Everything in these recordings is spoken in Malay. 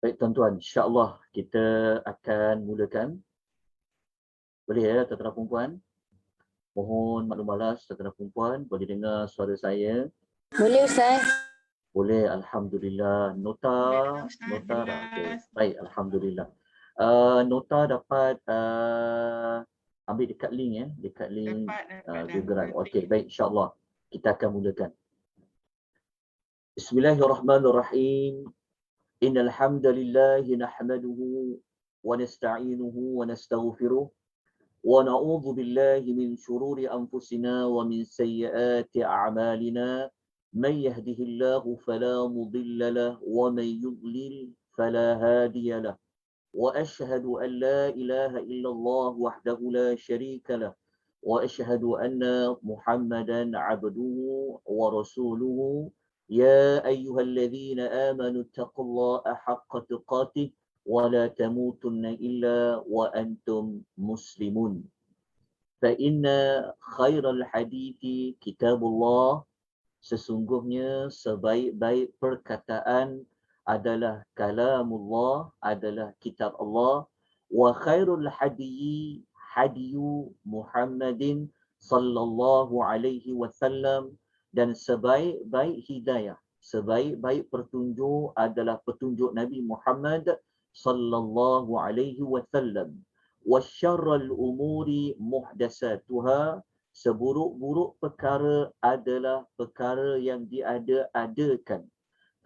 Baik tuan-tuan, insya-Allah kita akan mulakan. Boleh ya tuan-tuan dan puan-puan? Mohon maklum balas tuan-tuan dan puan-puan, boleh dengar suara saya? Boleh Ustaz. Boleh, alhamdulillah. Nota, Ustaz, nota dah. Okey. jelas. Baik, alhamdulillah. Nota dapat ambil dekat link ya, dekat link Dapat Google Drive. dah. Okey, baik insya-Allah. Kita akan mulakan. Bismillahirrahmanirrahim. Innal hamdalillah nahmaduhu wa nasta'inuhu wa nastaghfiruh wa na'udzu billahi min shururi anfusina wa min sayyiati a'malina. من يهده الله فلا مضل له ومن يضلل فلا هادي له وأشهد أن لا إله إلا الله وحده لا شريك له وأشهد أن محمدا عبده ورسوله يا أيها الذين آمنوا اتقوا الله حق تقاته ولا تموتن إلا وأنتم مسلمون فإن خير الحديث كتاب الله. Sesungguhnya sebaik-baik perkataan adalah kalamullah, adalah kitab Allah. Wa khairul hadiyi hadiyu Muhammadin sallallahu alaihi wasallam. Dan sebaik-baik hidayah, sebaik-baik petunjuk adalah petunjuk Nabi Muhammad sallallahu alaihi wasallam. Wa syarrul umuri muhdasatuha. Seburuk-buruk perkara adalah perkara yang diada-adakan.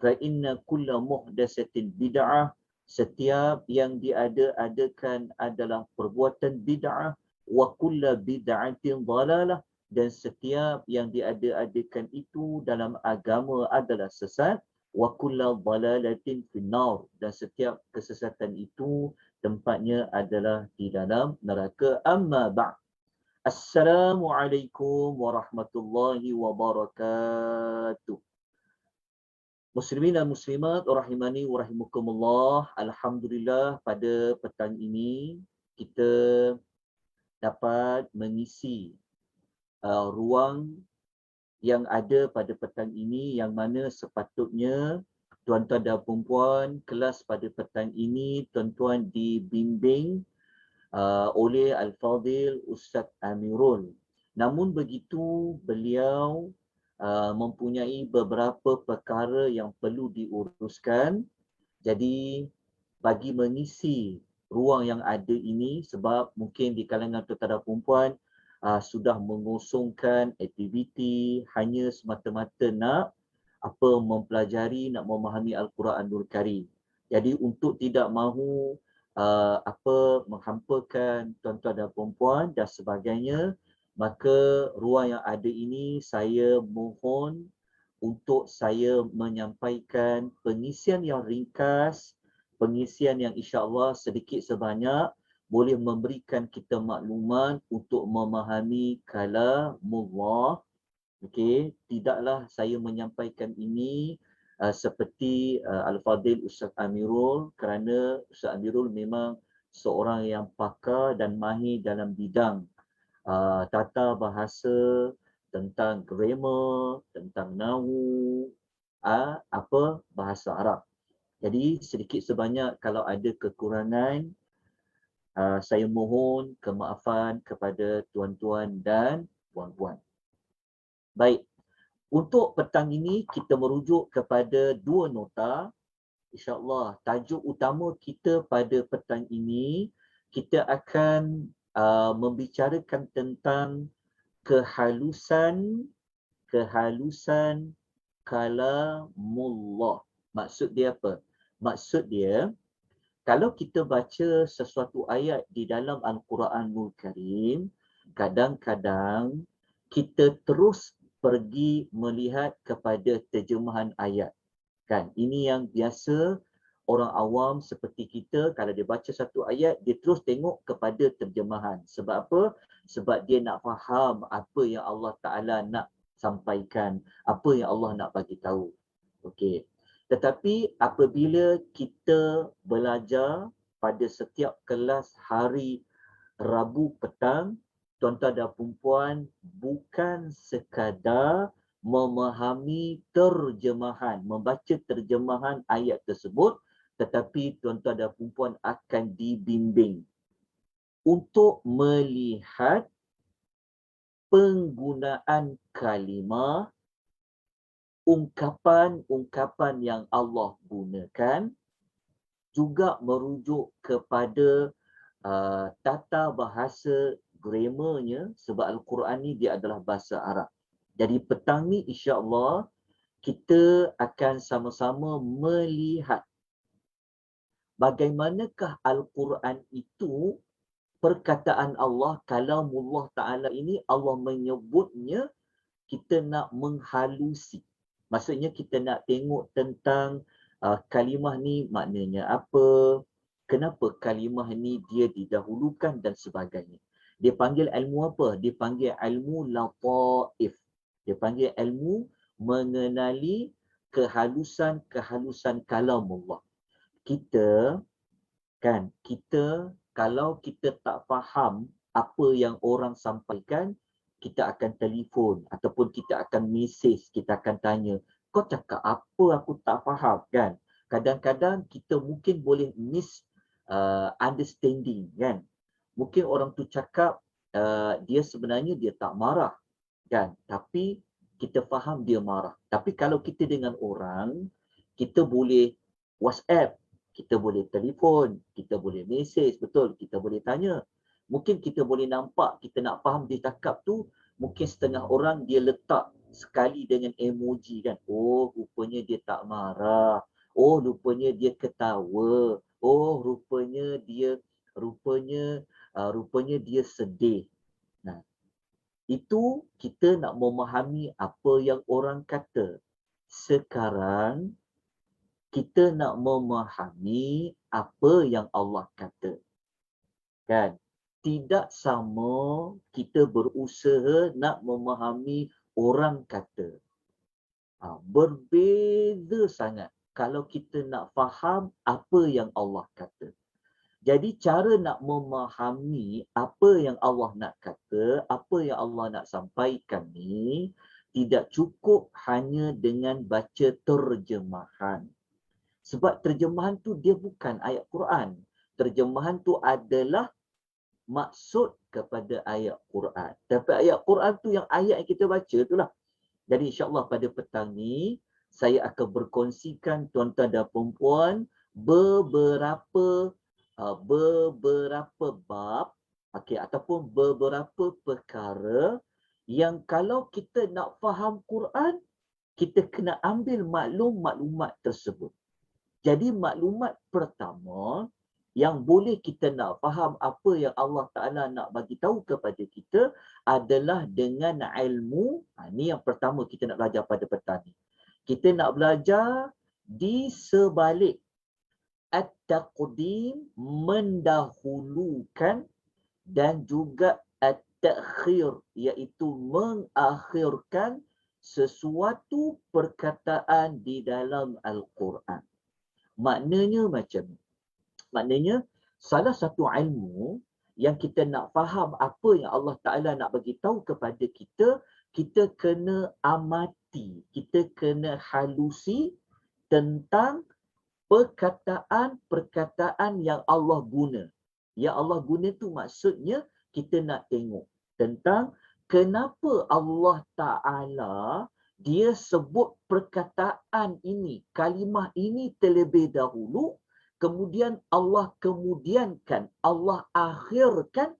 Fa inna kulla muhdatsatin bid'ah. Setiap yang diada-adakan adalah perbuatan bid'ah. Wa kulla bid'atin dhalalah. Dan setiap yang diada-adakan itu dalam agama adalah sesat. Wa kulla dhalalatin finnar. Dan setiap kesesatan itu tempatnya adalah di dalam neraka. Amma ba'd. Assalamualaikum warahmatullahi wabarakatuh. Muslimin dan muslimat rahimani wa rahimakumullah. Alhamdulillah pada petang ini kita dapat mengisi ruang yang ada pada petang ini, yang mana sepatutnya tuan-tuan dan puan-puan kelas pada petang ini tuan-tuan dibimbing oleh Al-Fadhil Ustaz Amirul. Namun begitu, beliau mempunyai beberapa perkara yang perlu diuruskan. Jadi bagi mengisi ruang yang ada ini, sebab mungkin di kalangan tuan-tuan dan puan-puan sudah mengosongkan aktiviti hanya semata-mata nak mempelajari, nak memahami Al-Quranul Karim. Jadi untuk tidak mahu menghampakan tuan-tuan dan puan-puan dan sebagainya, maka ruang yang ada ini saya mohon untuk saya menyampaikan pengisian yang ringkas, pengisian yang insya-Allah sedikit sebanyak boleh memberikan kita maklumat untuk memahami kalamullah. Okey, tidaklah saya menyampaikan ini seperti Al-Fadhil Ustaz Amirul, kerana Ustaz Amirul memang seorang yang pakar dan mahir dalam bidang tata bahasa, tentang grammar, tentang nahwu, bahasa Arab. Jadi sedikit sebanyak kalau ada kekurangan, saya mohon kemaafan kepada tuan-tuan dan puan-puan. Baik. Untuk petang ini kita merujuk kepada dua nota. InsyaAllah tajuk utama kita pada petang ini, kita akan membicarakan tentang kehalusan kalamullah. Maksud dia apa? Maksud dia, kalau kita baca sesuatu ayat di dalam Al-Quranul Karim, kadang-kadang kita terus pergi melihat kepada terjemahan ayat. Kan? Ini yang biasa orang awam seperti kita, kalau dia baca satu ayat, dia terus tengok kepada terjemahan. Sebab apa? Sebab dia nak faham apa yang Allah Ta'ala nak sampaikan, apa yang Allah nak bagi tahu. Okey. Tetapi apabila kita belajar pada setiap kelas hari Rabu petang, tuan-tuan dan puan-puan, bukan sekadar memahami terjemahan, membaca terjemahan ayat tersebut, tetapi tuan-tuan dan puan akan dibimbing untuk melihat penggunaan kalimah, ungkapan-ungkapan yang Allah gunakan, juga merujuk kepada tata bahasa grammarnya, sebab Al-Quran ni dia adalah bahasa Arab. Jadi petang ni insya-Allah kita akan sama-sama melihat bagaimanakah Al-Quran itu perkataan Allah, kalamullah Ta'ala ini Allah menyebutnya kita nak menghalusi. Maksudnya kita nak tengok tentang kalimah ni maknanya apa, kenapa kalimah ni dia didahulukan dan sebagainya. Dia panggil ilmu apa? Dia panggil ilmu lataif. Dia panggil ilmu mengenali kehalusan-kehalusan kalamullah. Kita kalau kita tak faham apa yang orang sampaikan, kita akan telefon ataupun kita akan mesej, kita akan tanya, kau cakap apa aku tak faham kan? Kadang-kadang kita mungkin boleh understanding kan? Mungkin orang tu cakap dia sebenarnya dia tak marah kan? Tapi kita faham dia marah. Tapi kalau kita dengan orang, kita boleh WhatsApp, kita boleh telefon, kita boleh mesej, betul, kita boleh tanya. Mungkin kita boleh nampak, kita nak faham dia cakap tu, mungkin setengah orang dia letak sekali dengan emoji kan. Oh, rupanya dia tak marah. Oh, rupanya dia ketawa. Oh, rupanya dia sedih. Nah, itu kita nak memahami apa yang orang kata. Sekarang kita nak memahami apa yang Allah kata. Kan? Tidak sama kita berusaha nak memahami orang kata. Berbeza sangat kalau kita nak faham apa yang Allah kata. Jadi cara nak memahami apa yang Allah nak kata, apa yang Allah nak sampaikan ni, tidak cukup hanya dengan baca terjemahan. Sebab terjemahan tu dia bukan ayat Quran. Terjemahan tu adalah maksud kepada ayat Quran. Tapi ayat Quran tu yang ayat yang kita baca itulah. Jadi insya-Allah pada petang ni saya akan berkongsikan tuan-tuan dan puan-puan beberapa bab ataupun beberapa perkara yang kalau kita nak faham Quran, kita kena ambil maklumat tersebut. Jadi maklumat pertama yang boleh kita nak faham apa yang Allah Ta'ala nak bagi tahu kepada kita adalah dengan ilmu. Ini yang pertama kita nak belajar pada petang ni. Kita nak belajar di sebalik at-taqdim, mendahulukan, dan juga at-takhir, iaitu mengakhirkan sesuatu perkataan di dalam Al-Quran. Maknanya macam ni. Maknanya salah satu ilmu yang kita nak faham apa yang Allah Ta'ala nak bagi tahu kepada kita, kita kena amati, kita kena halusi tentang perkataan-perkataan yang Allah guna. Yang Allah guna tu maksudnya kita nak tengok tentang kenapa Allah Ta'ala dia sebut perkataan ini, kalimah ini terlebih dahulu, kemudian Allah kemudiankan, Allah akhirkan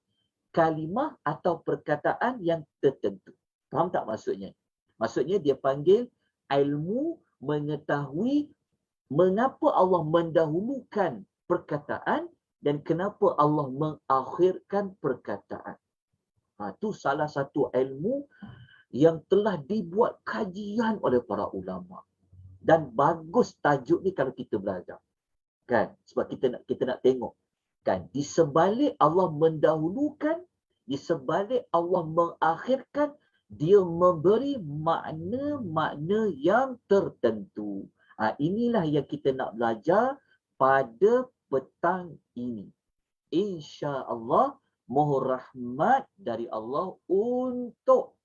kalimah atau perkataan yang tertentu. Faham tak maksudnya? Maksudnya dia panggil ilmu mengetahui mengapa Allah mendahulukan perkataan dan kenapa Allah mengakhirkan perkataan. Itu salah satu ilmu yang telah dibuat kajian oleh para ulama. Dan bagus tajuk ni kalau kita belajar. Kan? Sebab kita nak tengok. Kan? Di sebalik Allah mendahulukan, di sebalik Allah mengakhirkan, dia memberi makna-makna yang tertentu. Inilah yang kita nak belajar pada petang ini. InsyaAllah, mohon rahmat dari Allah untuk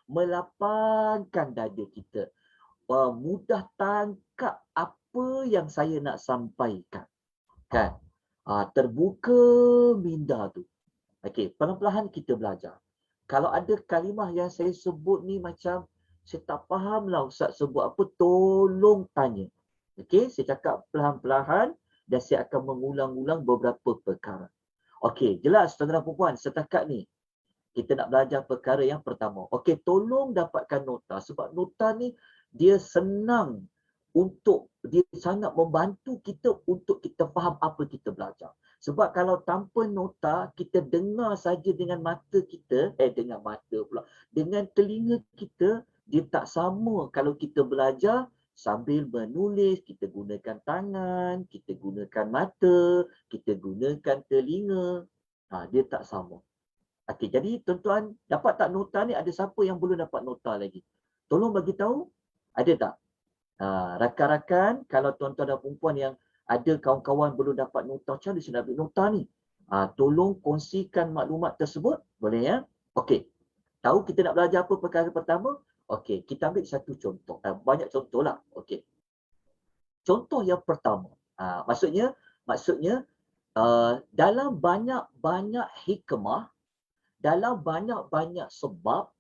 melapangkan dada kita. Mudah tangkap apa apa yang saya nak sampaikan. Kan? Terbuka minda tu. Okey, perlahan-lahan kita belajar. Kalau ada kalimah yang saya sebut ni macam saya tak faham lah Ustaz sebut apa, tolong tanya. Okey, saya cakap perlahan-lahan dan saya akan mengulang-ulang beberapa perkara. Okey, jelas tuan-tuan dan puan, setakat ni kita nak belajar perkara yang pertama. Okey, tolong dapatkan nota sebab nota ni dia senang dia sangat membantu kita untuk kita faham apa kita belajar. Sebab kalau tanpa nota, kita dengar saja dengan mata kita, dengan telinga kita, dia tak sama kalau kita belajar sambil menulis, kita gunakan tangan, kita gunakan mata, kita gunakan telinga. Dia tak sama. Okey, jadi tuan-tuan dapat tak nota ni, ada siapa yang belum dapat nota lagi? Tolong bagi tahu, ada tak? Rakan-rakan, kalau tuan-tuan dan perempuan yang ada kawan-kawan belum dapat nota, macam mana saya nak ambil nota ni? Tolong kongsikan maklumat tersebut, boleh ya? Okey, tahu kita nak belajar apa perkara pertama? Okey, kita ambil satu contoh. Banyak contoh lah. Okey. Contoh yang pertama, maksudnya dalam banyak-banyak hikmah, dalam banyak-banyak sebab,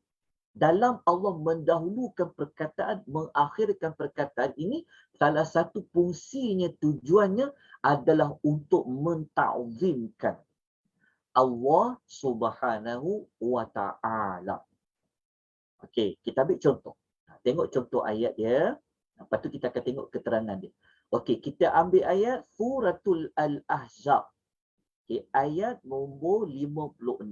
dalam Allah mendahulukan perkataan, mengakhirkan perkataan ini, salah satu fungsinya, tujuannya adalah untuk menta'zimkan Allah Subhanahu wa Ta'ala. Okey, kita ambil contoh. Tengok contoh ayat dia. Lepas tu kita akan tengok keterangan dia. Okey, kita ambil ayat Suratul Al-Ahzab. Okey, ayat nombor 56.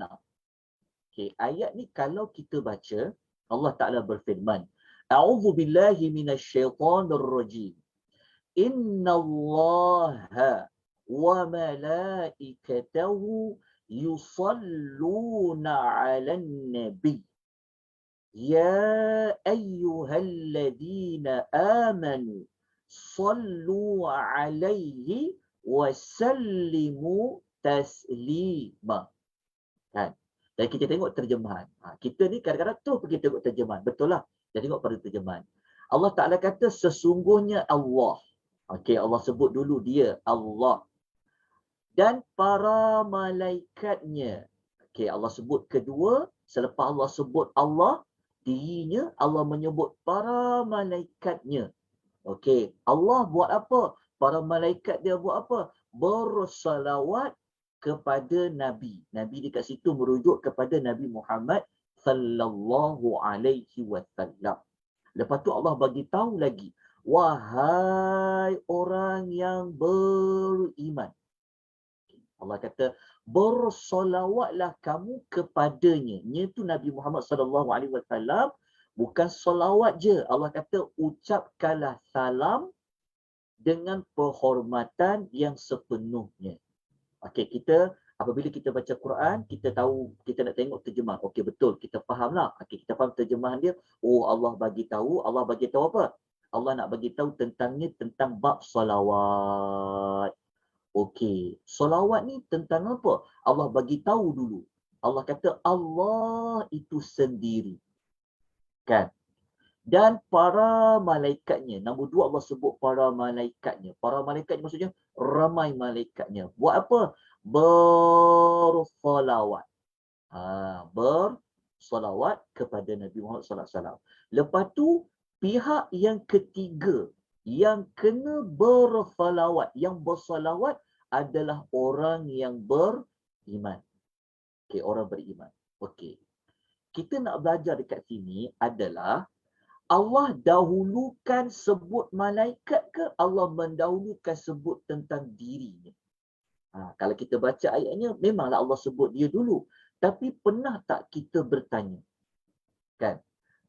Okay, ayat ni kalau kita baca, Allah Ta'ala berfirman, A'udhu billahi minasyaitanir rajim. Inna Allaha wa malaikatahu yusalluna 'alan nabi. Ya ayyuhalladzina amanu sallu 'alaihi wa sallimu taslima. Kan? Dan kita tengok terjemahan. Kita ni kadang-kadang tu pergi tengok terjemahan. Betul lah. Kita tengok pada terjemahan. Allah Ta'ala kata sesungguhnya Allah. Okey, Allah sebut dulu dia Allah. Dan para malaikatnya. Okey, Allah sebut kedua. Selepas Allah sebut Allah, dirinya, Allah menyebut para malaikatnya. Okey, Allah buat apa? Para malaikat dia buat apa? Bersalawat kepada Nabi. Nabi dekat situ merujuk kepada Nabi Muhammad sallallahu alaihi wasallam. Lepas tu Allah bagi tahu lagi, wahai orang yang beriman. Allah kata, bersolawatlah kamu kepadanya. Nya tu Nabi Muhammad sallallahu alaihi wasallam, bukan solawat je. Allah kata, ucapkanlah salam dengan penghormatan yang sepenuhnya. Okey, kita apabila kita baca Quran, kita tahu, kita nak tengok terjemahan. Okey, betul, kita fahamlah. Okey, kita faham terjemahan dia. Oh, Allah bagi tahu apa? Allah nak bagi tahu tentangnya, tentang bab solawat. Okey, solawat ni tentang apa? Allah bagi tahu dulu. Allah kata Allah itu sendiri. Kan? Dan para malaikatnya. Nombor 2 Allah sebut para malaikatnya. Para malaikatnya maksudnya ramai malaikatnya. Buat apa? Bersolawat. Bersolawat kepada Nabi Muhammad SAW. Lepas tu pihak yang ketiga yang kena bersolawat, yang bersolawat adalah orang yang beriman. Okey, orang beriman. Okey. Kita nak belajar dekat sini adalah Allah dahulukan sebut malaikat ke Allah mendahulukan sebut tentang dirinya? Kalau kita baca ayatnya, memanglah Allah sebut dia dulu. Tapi pernah tak kita bertanya? Kan?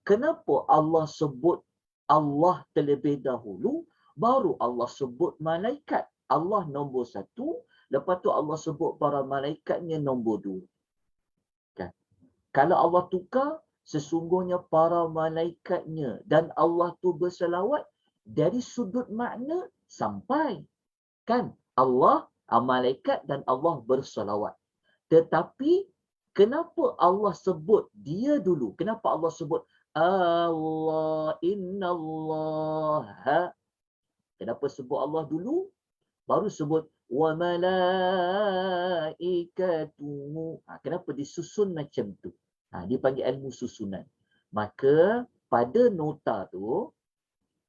Kenapa Allah sebut Allah terlebih dahulu, baru Allah sebut malaikat? Allah nombor 1, lepas tu Allah sebut para malaikatnya nombor 2. Kan? Kalau Allah tukar, sesungguhnya para malaikatnya dan Allah tu berselawat, dari sudut makna sampai. Kan? Allah, malaikat dan Allah berselawat. Tetapi kenapa Allah sebut dia dulu? Kenapa Allah sebut Allah, innallaha? Kenapa sebut Allah dulu? Baru sebut wa malaikatuhu. Kenapa disusun macam tu? Dipanggil ilmu susunan. Maka pada nota tu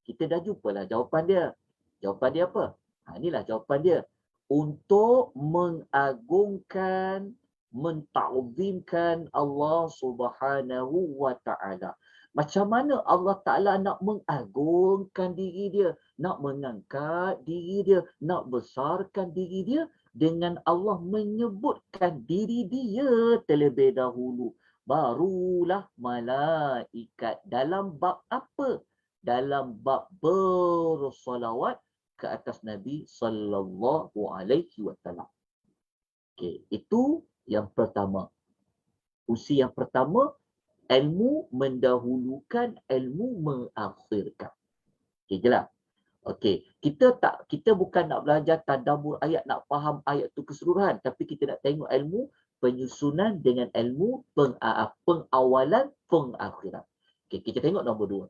kita dah jumpalah jawapan dia. Jawapan dia apa? Inilah jawapan dia. Untuk mengagungkan, menta'zimkan Allah Subhanahu wa taala. Macam mana Allah Ta'ala nak mengagungkan diri dia, nak mengangkat diri dia, nak besarkan diri dia dengan Allah menyebutkan diri dia terlebih dahulu. Barulah malaikat. Dalam bab apa? Dalam bab bersolawat ke atas Nabi sallallahu alaihi wasallam. Okey, itu yang pertama. Fungsi yang pertama, ilmu mendahulukan, ilmu mengakhirkan. Okey, jelas? Okey, kita bukan nak belajar tadabbur ayat, nak faham ayat tu keseluruhan, tapi kita nak tengok ilmu penyusunan dengan ilmu pengawalan, pengakhiran. Okey, kita tengok nombor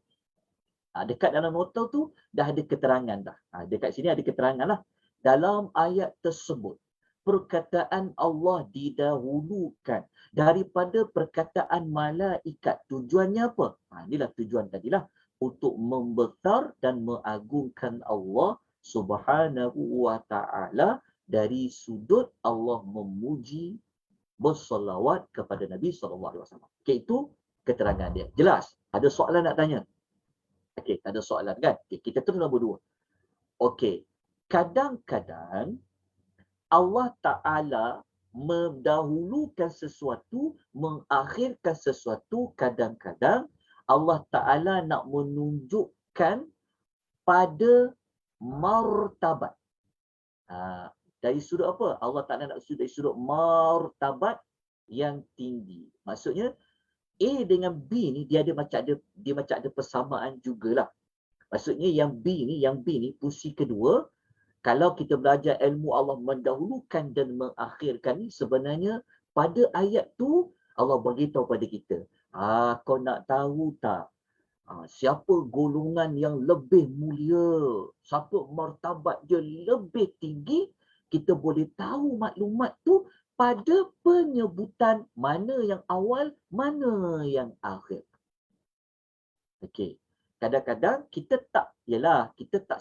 2. Dekat dalam nota tu dah ada keterangan dah. Dekat sini ada keterangan lah. Dalam ayat tersebut, perkataan Allah didahulukan daripada perkataan malaikat. Tujuannya apa? Inilah tujuan tadilah. Untuk membesar dan mengagungkan Allah Subhanahu wa ta'ala dari sudut Allah memuji, bersolawat kepada Nabi SAW. Okay, itu keterangan dia. Jelas? Ada soalan nak tanya? Okey, tak ada soalan kan? Okay, kita terus nombor 2. Okey, kadang-kadang Allah Ta'ala mendahulukan sesuatu, mengakhirkan sesuatu. Kadang-kadang Allah Ta'ala nak menunjukkan pada martabat. Dari sudut apa? Allah Ta'ala nak dari sudut martabat yang tinggi. Maksudnya, A dengan B ni dia macam ada persamaan jugalah. Maksudnya yang B ni fungsi kedua. Kalau kita belajar ilmu Allah mendahulukan dan mengakhirkan ni, sebenarnya pada ayat tu Allah beritahu pada kita, kau nak tahu tak siapa golongan yang lebih mulia, siapa martabat dia lebih tinggi? Kita boleh tahu maklumat tu pada penyebutan mana yang awal, mana yang akhir. Okey. Kadang-kadang kita tak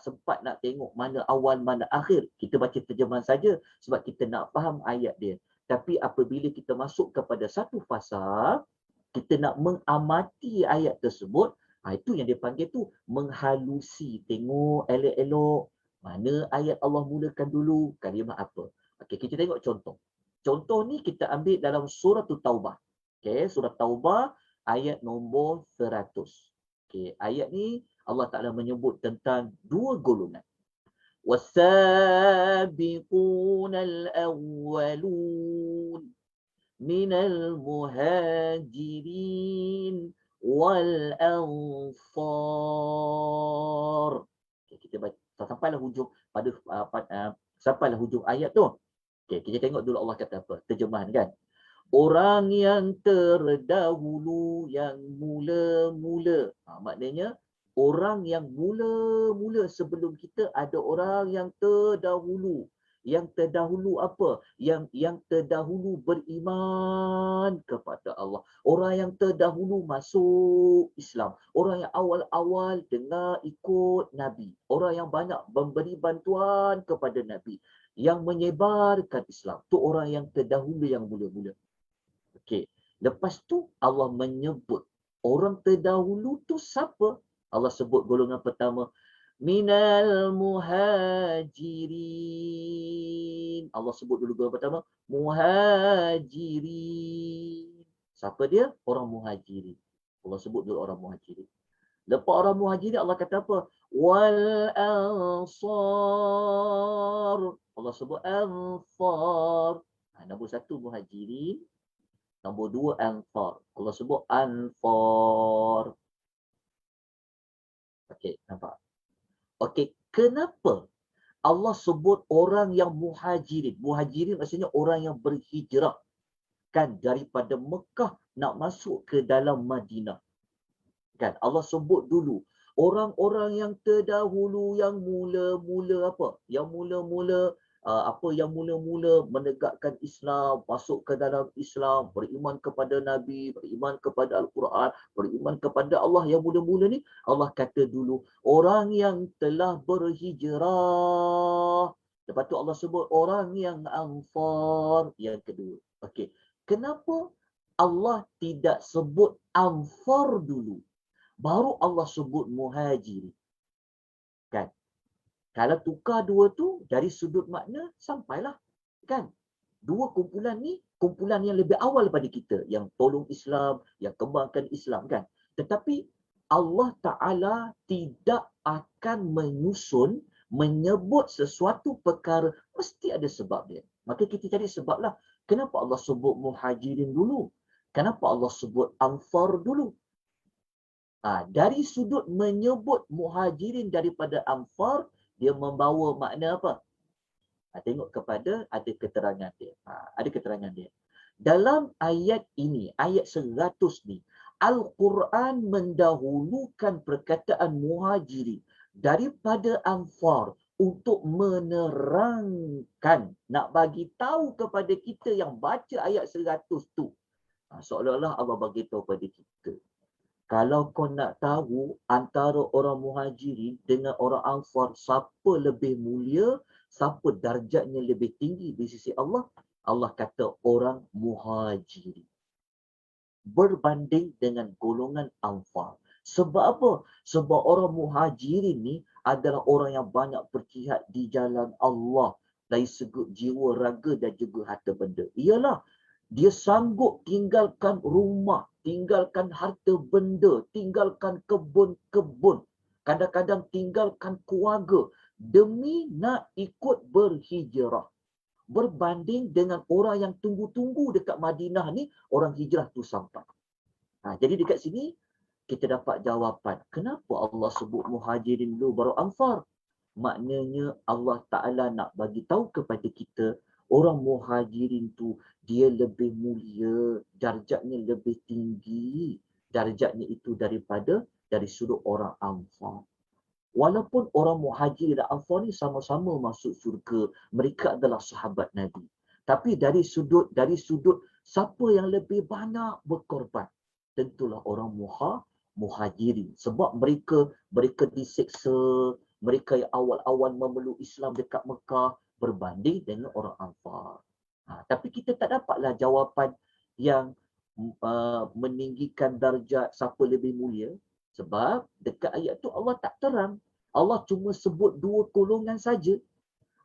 sempat nak tengok mana awal, mana akhir. Kita baca terjemahan saja sebab kita nak faham ayat dia. Tapi apabila kita masuk kepada satu fasa, kita nak mengamati ayat tersebut, itu yang dipanggil tu menghalusi. Tengok elok-elok mana ayat Allah mulakan dulu, kalimah apa. Okey, kita tengok contoh. Contoh ni kita ambil dalam surah Taubah. Okey, surah Taubah ayat nombor 100. Okey, ayat ni Allah Ta'ala menyebut tentang dua golongan. Wasabiqunal awwalun minal muhajirin wal ansar. Okay, kita baca sampailah hujung sampailah hujung ayat tu. Okay, kita tengok dulu Allah kata apa. Terjemahan kan. Orang yang terdahulu, yang mula-mula. Maknanya orang yang mula-mula sebelum kita ada orang yang terdahulu. Yang terdahulu apa? Yang terdahulu beriman kepada Allah. Orang yang terdahulu masuk Islam. Orang yang awal-awal dengar ikut Nabi. Orang yang banyak memberi bantuan kepada Nabi. Yang menyebarkan Islam. Tu orang yang terdahulu, yang mula-mula. Okey. Lepas tu Allah menyebut orang terdahulu tu siapa? Allah sebut golongan pertama. Minal muhajirin. Allah sebut dulu golongan pertama. Muhajirin. Siapa dia? Orang muhajirin. Allah sebut dulu orang muhajirin. Lepas orang muhajirin Allah kata apa? Wal ansar. Allah sebut ansar. Nombor 1 muhajirin. Nombor 2 ansar. Allah sebut ansar. Okey, nampak? Okey, kenapa Allah sebut orang yang muhajirin? Muhajirin maksudnya orang yang berhijrah kan daripada Mekah nak masuk ke dalam Madinah. Kan Allah sebut dulu Orang-orang yang terdahulu yang mula-mula apa? Yang mula-mula yang mula-mula menegakkan Islam, masuk ke dalam Islam, beriman kepada Nabi, beriman kepada Al-Quran, beriman kepada Allah yang mula-mula ni, Allah kata dulu, orang yang telah berhijrah. Lepas tu Allah sebut orang yang ansar yang kedua. Okey. Kenapa Allah tidak sebut ansar dulu? Baru Allah sebut muhajir. Kan? Kalau tukar dua tu dari sudut makna sampailah. Kan? Dua kumpulan ni kumpulan yang lebih awal pada kita, yang tolong Islam, yang kembangkan Islam, kan. Tetapi Allah Ta'ala tidak akan menyebut sesuatu perkara, mesti ada sebab dia. Maka kita cari sebab lah. Kenapa Allah sebut muhajirin dulu? Kenapa Allah sebut ansar dulu? Dari sudut menyebut muhajirin daripada ansar, dia membawa makna apa? Tengok kepada ada keterangan dia. Ada keterangan dia. Dalam ayat ini, ayat 100 ni, Al-Quran mendahulukan perkataan muhajirin daripada ansar untuk menerangkan, nak bagi tahu kepada kita yang baca ayat 100 tu. Seolah-olah Allah bagi tahu kepada kita. Kalau kau nak tahu antara orang muhajirin dengan orang ansar, siapa lebih mulia, siapa darjatnya lebih tinggi di sisi Allah, Allah kata orang muhajirin berbanding dengan golongan ansar. Sebab apa? Sebab orang muhajirin ni adalah orang yang banyak berjihad di jalan Allah dari segi jiwa, raga dan juga harta benda. Ialah dia sanggup tinggalkan rumah, tinggalkan harta benda, tinggalkan kebun-kebun, kadang-kadang tinggalkan keluarga demi nak ikut berhijrah. Berbanding dengan orang yang tunggu-tunggu dekat Madinah ni, orang hijrah tu sampai. Jadi dekat sini kita dapat jawapan kenapa Allah sebut muhajirin dulu baru ansar. Maknanya Allah Ta'ala nak bagi tahu kepada kita, orang muhajirin tu dia lebih mulia, darjatnya lebih tinggi, darjatnya itu dari sudut orang ansar. Walaupun orang muhajirin dan ansar ni sama-sama masuk syurga, mereka adalah sahabat Nabi. Tapi dari sudut siapa yang lebih banyak berkorban, tentulah orang muhajirin. Sebab mereka diseksa, mereka yang awal-awal memeluk Islam dekat Mekah berbanding dengan orang ansar. Tapi kita tak dapatlah jawapan yang meninggikan darjat siapa lebih mulia. Sebab dekat ayat tu Allah tak terang. Allah cuma sebut dua golongan saja.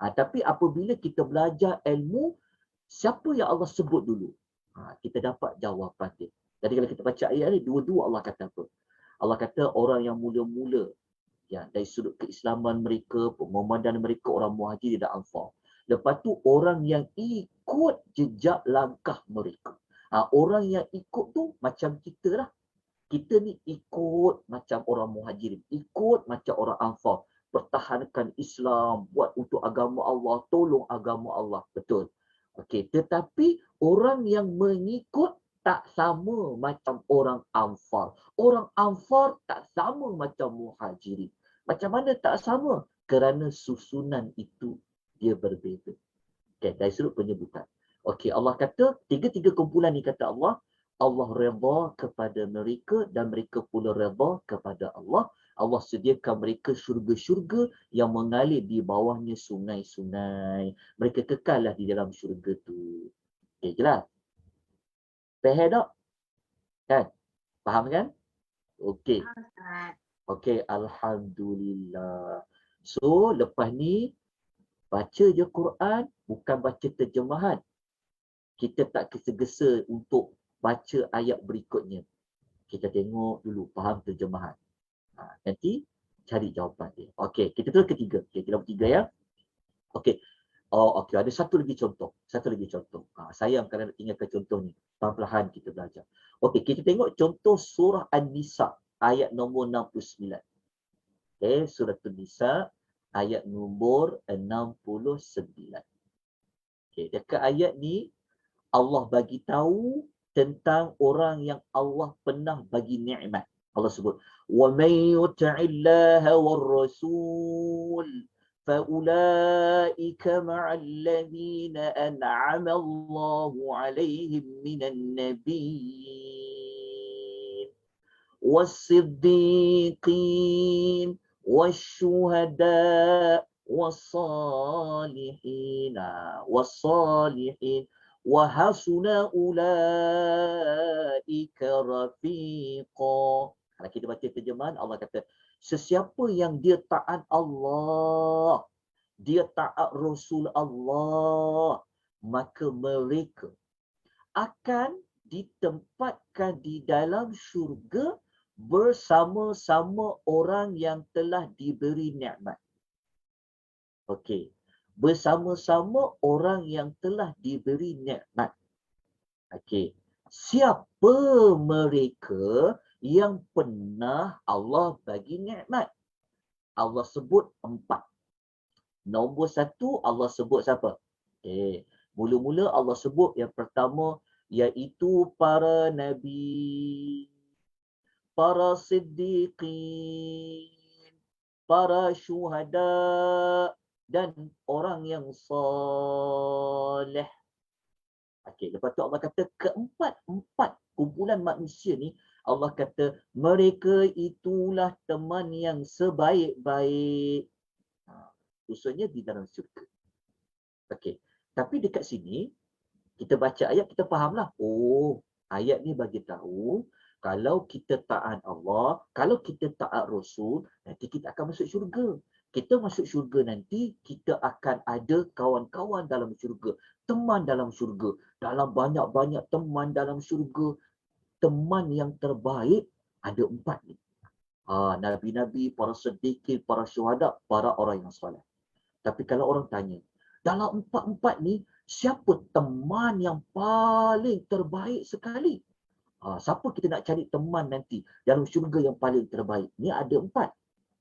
Tapi apabila kita belajar ilmu, siapa yang Allah sebut dulu? Kita dapat jawapan dia. Jadi kalau kita baca ayat ni, dua-dua Allah kata apa? Allah kata orang yang mula-mula, ya, dari sudut keislaman mereka, pengorbanan mereka, orang muhajirin dan ansar. Lepas tu orang yang ikut jejak langkah mereka. Orang yang ikut tu macam kita lah. Kita ni ikut macam orang muhajirin, ikut macam orang ansar, pertahankan Islam, buat untuk agama Allah, tolong agama Allah. Betul. Okey, tetapi orang yang mengikut tak sama macam orang ansar. Orang ansar tak sama macam muhajirin. Macam mana tak sama? Kerana susunan itu dia berbeza. Okey, dari sudut penyebutan. Okey, Allah kata, tiga-tiga kumpulan ni kata Allah redha kepada mereka dan mereka pula redha kepada Allah. Allah sediakan mereka syurga-syurga yang mengalir di bawahnya sungai-sungai. Mereka kekallah di dalam syurga tu. Okey, jelas? Faham tak? Kan? Faham kan? Okey. Okey, Alhamdulillah. So, lepas ni, baca je Quran, bukan baca terjemahan. Kita tak gesa-gesa untuk baca ayat berikutnya. Kita tengok dulu, faham terjemahan. Nanti cari jawapan dia. Okey, kita terus ketiga. Okey, kita bertiga ya. Okey. Okey, ada satu lagi contoh. Sayang kalau nak tinggalkan contoh ni. Perlahan kita belajar. Okey, kita tengok contoh surah An-Nisa ayat nombor 69. Okey, surah An-Nisa ayat nombor 69. Okey, dekat ayat ni Allah bagi tahu tentang orang yang Allah pernah bagi nikmat. Allah sebut, وَمَنْ يُطِعِ اللَّهَ وَالرَّسُولَ فَأُولَئِكَ مَعَ الَّذِينَ أَنْعَمَ اللَّهُ عَلَيْهِمْ مِنَ النَّبِيِّينَ وَالصِّدِّيقِينَ وَالشُّهَدَاءِ وَالصَّالِحِينَ وَحَسُنَ أُولَئِكَ رَفِيقًا. Kalau kita baca terjemahan, Allah kata, sesiapa yang dia taat Allah, dia taat Rasul Allah, maka mereka akan ditempatkan di dalam syurga bersama-sama orang yang telah diberi nikmat. Okey. Bersama-sama orang yang telah diberi nikmat. Okey. Siapa mereka yang pernah Allah bagi nikmat? Allah sebut 4. Nombor 1 Allah sebut siapa? Mula-mula Allah sebut yang pertama iaitu para nabi, para siddiqin, para syuhada dan orang yang soleh. Okey, lepas tu Allah kata keempat kumpulan manusia ni, Allah kata mereka itulah teman yang sebaik-baik. Khususnya di dalam syurga. Okey, tapi dekat sini kita baca ayat, kita fahamlah. Oh, ayat ni bagi tahu kalau kita taat Allah, kalau kita taat Rasul, nanti kita akan masuk syurga. Kita masuk syurga nanti, kita akan ada kawan-kawan dalam syurga, teman dalam syurga. Dalam banyak-banyak teman dalam syurga, teman yang terbaik ada 4 ni. Nabi-nabi, para siddiqin, para syuhada, para orang yang soleh. Tapi kalau orang tanya, dalam 4 ni, siapa teman yang paling terbaik sekali? Siapa kita nak cari teman nanti dalam syurga yang paling terbaik? Ni ada 4.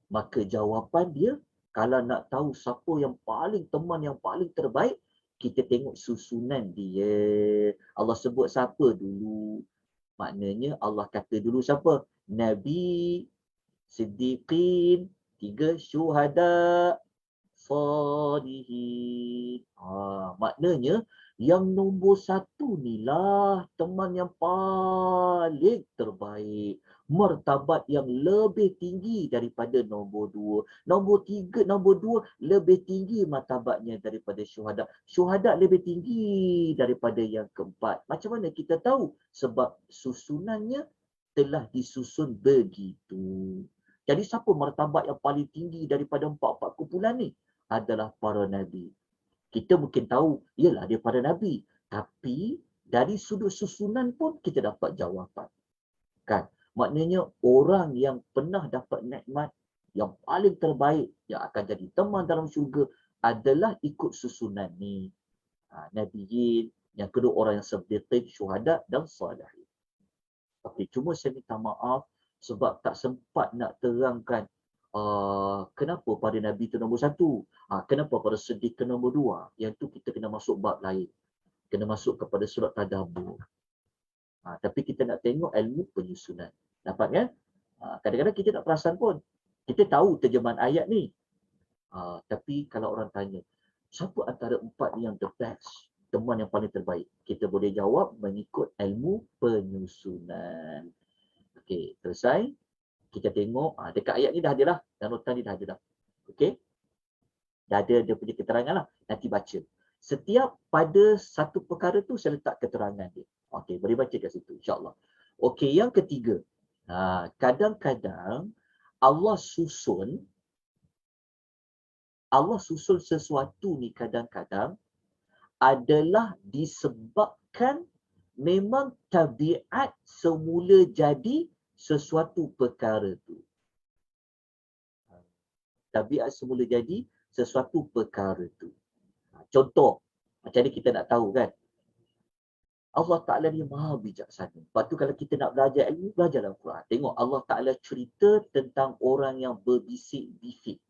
Maka jawapan dia, kalau nak tahu siapa yang paling teman yang paling terbaik, kita tengok susunan dia. Allah sebut siapa dulu? Maknanya Allah kata dulu siapa? Nabi, Siddiqin, 3 syuhada, Salihin. Maknanya yang nombor 1 ni lah teman yang paling terbaik. Martabat yang lebih tinggi daripada nombor 2. Nombor 3, nombor 2 lebih tinggi martabatnya daripada syuhada. Syuhada lebih tinggi daripada yang keempat. Macam mana kita tahu? Sebab susunannya telah disusun begitu. Jadi siapa martabat yang paling tinggi daripada 4 kumpulan ni? Adalah para nabi. Kita mungkin tahu, ialah dia para nabi. Tapi dari sudut susunan pun kita dapat jawapan. Kan? Maknanya orang yang pernah dapat nikmat yang paling terbaik yang akan jadi teman dalam syurga adalah ikut susunan ni. Nabiyin, yang kedua orang yang siddiqin, syuhada dan salihin. Okey, cuma saya minta maaf sebab tak sempat nak terangkan kenapa pada Nabi itu nombor 1, kenapa pada Siddiq ke nombor 2. Yang tu kita kena masuk bab lain. Kena masuk kepada surat tadabbur. Tapi kita nak tengok ilmu penyusunan. Dapat kan? Kadang-kadang kita tak perasan pun. Kita tahu terjemahan ayat ni. Tapi kalau orang tanya, siapa antara 4 yang the best? Teman yang paling terbaik? Kita boleh jawab mengikut ilmu penyusunan. Okey, selesai. Kita tengok, dekat ayat ni dah ada dah. Dan notan ni dah ada dah. Okey? Dah ada dia punya keterangan lah. Nanti baca. Setiap pada satu perkara tu saya letak keterangan dia. Okey, boleh baca kat situ insyaAllah. Okey, yang ketiga. Kadang-kadang Allah susun sesuatu ni kadang-kadang adalah disebabkan memang tabiat semula jadi sesuatu perkara tu. Tabiat semula jadi sesuatu perkara tu. Contoh, macam ni kita nak tahu kan. Allah Ta'ala ni maha bijaksana. Lepas tu kalau kita nak belajar ilmu, belajar dalam Quran. Tengok Allah Ta'ala cerita tentang orang yang berbisik-bisik.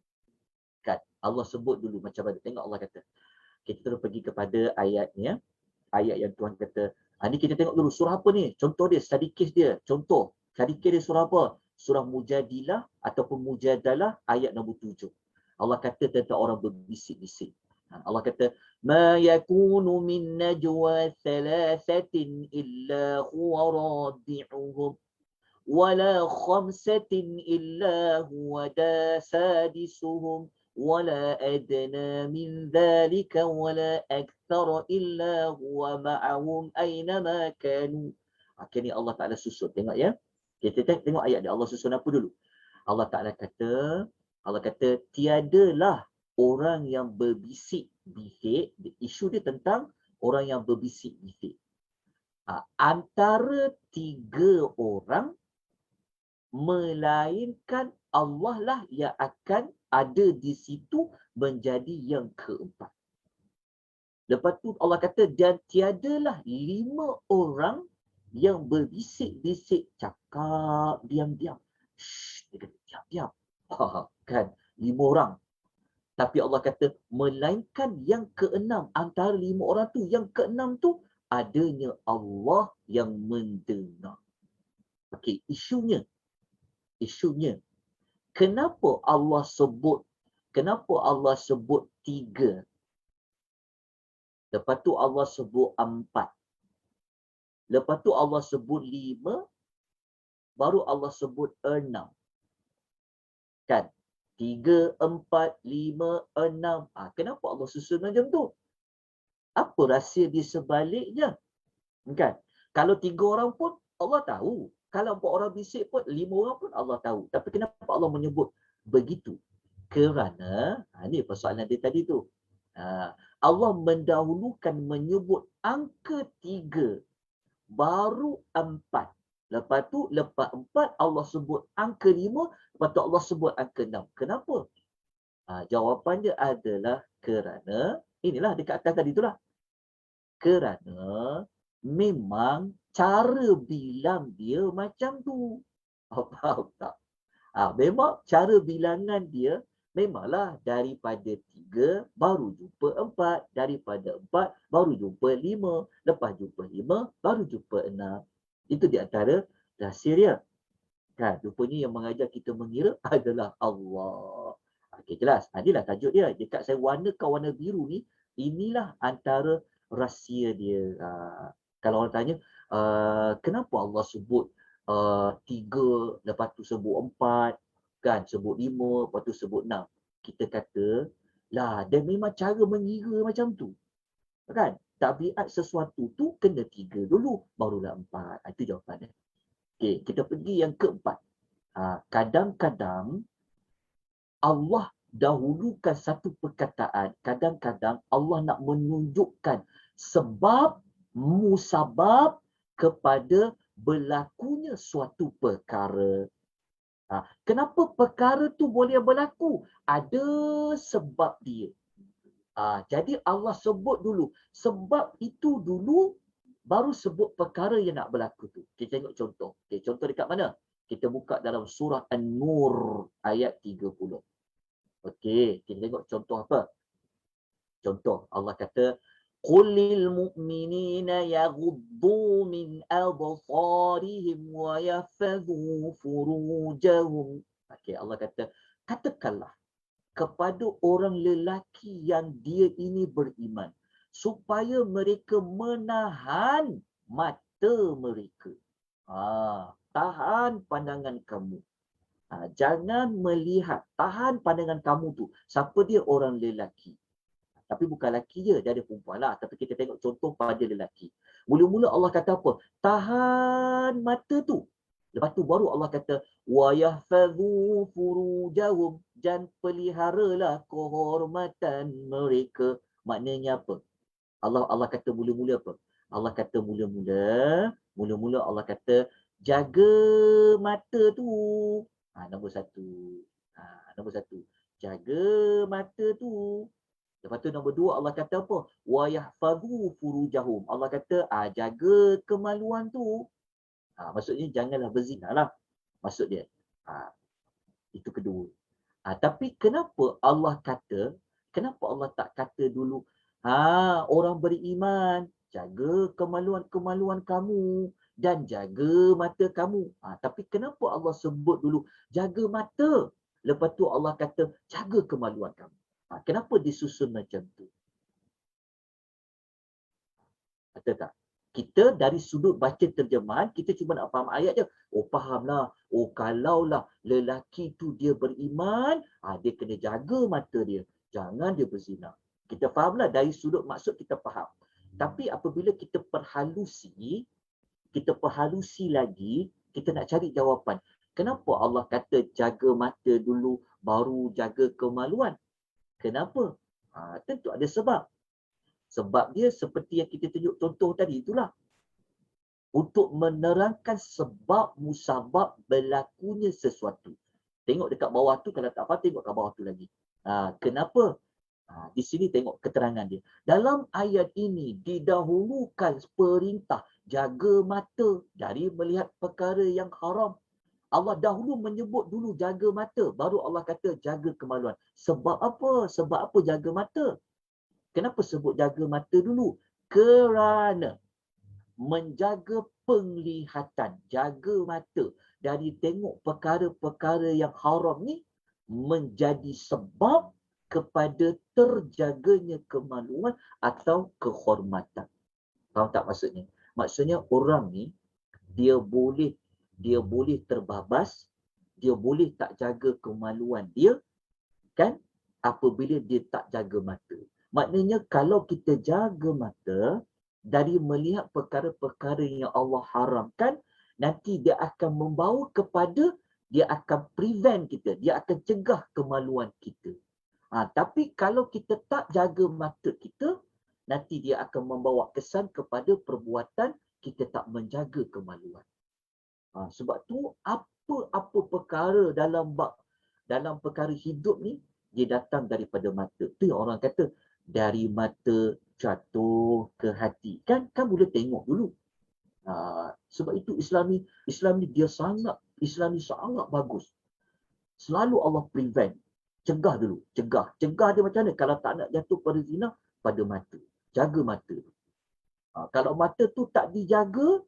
Kan? Allah sebut dulu macam mana. Tengok Allah kata. Kita terus pergi kepada ayatnya. Ayat yang Tuhan kata. Ni kita tengok dulu surah apa ni? Contoh dia, study case dia. Contoh. Study case dia surah apa? surah Mujadilah ataupun Mujadalah ayat nombor 7. Allah kata tentang orang berbisik-bisik. Allah kata, "Ma yakunu min najwa thalathatin illa huwa radi'uhum wala khamsatin illa huwa sadisuhum wala adna min dhalika wala akthara illa huwa ma'ahum aynama kanu." Akhirnya Allah Ta'ala susun. Tengok ya. Kita tengok ayat dia. Allah susun apa dulu? Allah Ta'ala kata, tiadalah orang yang berbisik-bisik. Isu dia tentang orang yang berbisik-bisik. Antara 3 orang, melainkan Allah lah yang akan ada di situ menjadi yang keempat. Lepas tu Allah kata, dan tiadalah 5 orang yang berbisik-bisik, cakap diam-diam. Dia kata diam-diam. Kan, 5 orang. Tapi Allah kata, melainkan yang keenam, antara 5 orang tu, yang keenam tu, adanya Allah yang mendengar. Okey, isunya, kenapa Allah sebut 3? Lepas tu Allah sebut 4. Lepas tu Allah sebut 5. Baru Allah sebut 6. Kan? 3, 4, 5, 6. Kenapa Allah susun macam tu? Apa rahsia di sebaliknya? Kan? Kalau 3 orang pun Allah tahu. Kalau 4 orang bisik pun, 5 orang pun Allah tahu. Tapi kenapa Allah menyebut begitu? Kerana, ini persoalan dia tadi tu. Allah mendahulukan menyebut angka 3, baru 4. Lepas tu, lepas 4, Allah sebut angka 5, lepas tu Allah sebut angka 6. Kenapa? Jawapannya adalah kerana, inilah dekat atas tadi itulah. Kerana memang cara bilang dia macam tu. Faham tak? Memang cara bilangan dia memanglah daripada 3 baru jumpa 4, daripada 4 baru jumpa 5, lepas jumpa 5 baru jumpa 6. Itu di antara rahsia dia. Kan, rupanya yang mengajar kita mengira adalah Allah. Okey, jelas. Inilah tajuk dia. Dekat saya warnakan warna biru ni, inilah antara rahsia dia. Kalau orang tanya, kenapa Allah sebut 3, lepas tu sebut 4, kan, sebut 5, lepas tu sebut 6. Kita kata, lah, dia memang cara mengira macam tu. Kan? Tabiat sesuatu tu kena 3 dulu, barulah 4. Itu jawapannya. Okey, kita pergi yang keempat. Kadang-kadang Allah dahulukan satu perkataan. Kadang-kadang Allah nak menunjukkan sebab, musabab kepada berlakunya suatu perkara. Kenapa perkara tu boleh berlaku? Ada sebab dia. Jadi Allah sebut dulu. Sebab itu dulu, baru sebut perkara yang nak berlaku tu. Kita tengok contoh. Okay, contoh dekat mana? Kita buka dalam surah An-Nur ayat 30. Okey, kita tengok contoh apa? Contoh, Allah kata, "Qulil mu'minina yaghuddu min absarihim wa yahfazu furujahum." Okey, Allah kata, katakanlah kepada orang lelaki yang dia ini beriman, supaya mereka menahan mata mereka. Tahan pandangan kamu. Jangan melihat. Tahan pandangan kamu tu. Siapa dia? Orang lelaki. Tapi bukan lelaki je. Dia ada perempuan lah. Tapi kita tengok contoh pada lelaki. Mula-mula Allah kata apa? Tahan mata tu. Lepas tu baru Allah kata, وَيَحْفَظُوا فُرُوجَهُمْ, dan peliharalah kehormatan mereka. Maknanya apa? Allah kata mula-mula apa? Allah kata mula-mula Allah kata, jaga mata tu. Nombor 1. Nombor 1. Jaga mata tu. Lepas tu nombor 2 Allah kata apa? وَيَحْفَظُوا فُرُوجَهُمْ. Allah kata, jaga kemaluan tu. Maksudnya janganlah berzina lah. Maksud dia. Itu kedua. Tapi kenapa Allah tak kata dulu, orang beriman, jaga kemaluan-kemaluan kamu. dan jaga mata kamu. Tapi kenapa Allah sebut dulu jaga mata? Lepas tu Allah kata jaga kemaluan kamu. Kenapa disusun macam tu? Betul tak? Kita dari sudut baca terjemahan, kita cuma nak faham ayat je. Oh, fahamlah. Oh, kalaulah lelaki tu dia beriman, dia kena jaga mata dia. Jangan dia berzina. Kita fahamlah dari sudut maksud kita faham. Tapi apabila kita perhalusi lagi, kita nak cari jawapan. Kenapa Allah kata jaga mata dulu, baru jaga kemaluan? Kenapa? Tentu ada sebab. Sebab dia seperti yang kita tunjuk contoh tadi itulah. Untuk menerangkan sebab musabab berlakunya sesuatu. Tengok dekat bawah tu, kalau tak faham tengok kat bawah tu lagi. Kenapa? Di sini tengok keterangan dia. Dalam ayat ini didahulukan perintah jaga mata dari melihat perkara yang haram. Allah dahulu menyebut dulu jaga mata, baru Allah kata jaga kemaluan. Sebab apa? Sebab apa jaga mata? Kenapa sebut jaga mata dulu? Kerana menjaga penglihatan, jaga mata dari tengok perkara-perkara yang haram ni menjadi sebab kepada terjaganya kemaluan atau kehormatan. Faham tak maksudnya? Maksudnya orang ni dia boleh terbabas, dia boleh tak jaga kemaluan dia, kan? Apabila dia tak jaga mata. Maknanya kalau kita jaga mata dari melihat perkara-perkara yang Allah haramkan, nanti dia akan membawa kepada, dia akan prevent kita, dia akan cegah kemaluan kita. Tapi kalau kita tak jaga mata kita, nanti dia akan membawa kesan kepada perbuatan kita tak menjaga kemaluan. Sebab tu apa-apa perkara dalam perkara hidup ni, dia datang daripada mata. Tu yang orang kata dari mata jatuh ke hati. Kan boleh tengok dulu. Sebab itu Islam ni dia sangat bagus. Selalu Allah prevent. Cegah dulu. Cegah dia macam mana? Kalau tak nak jatuh pada zina, pada mata. Jaga mata. Kalau mata tu tak dijaga,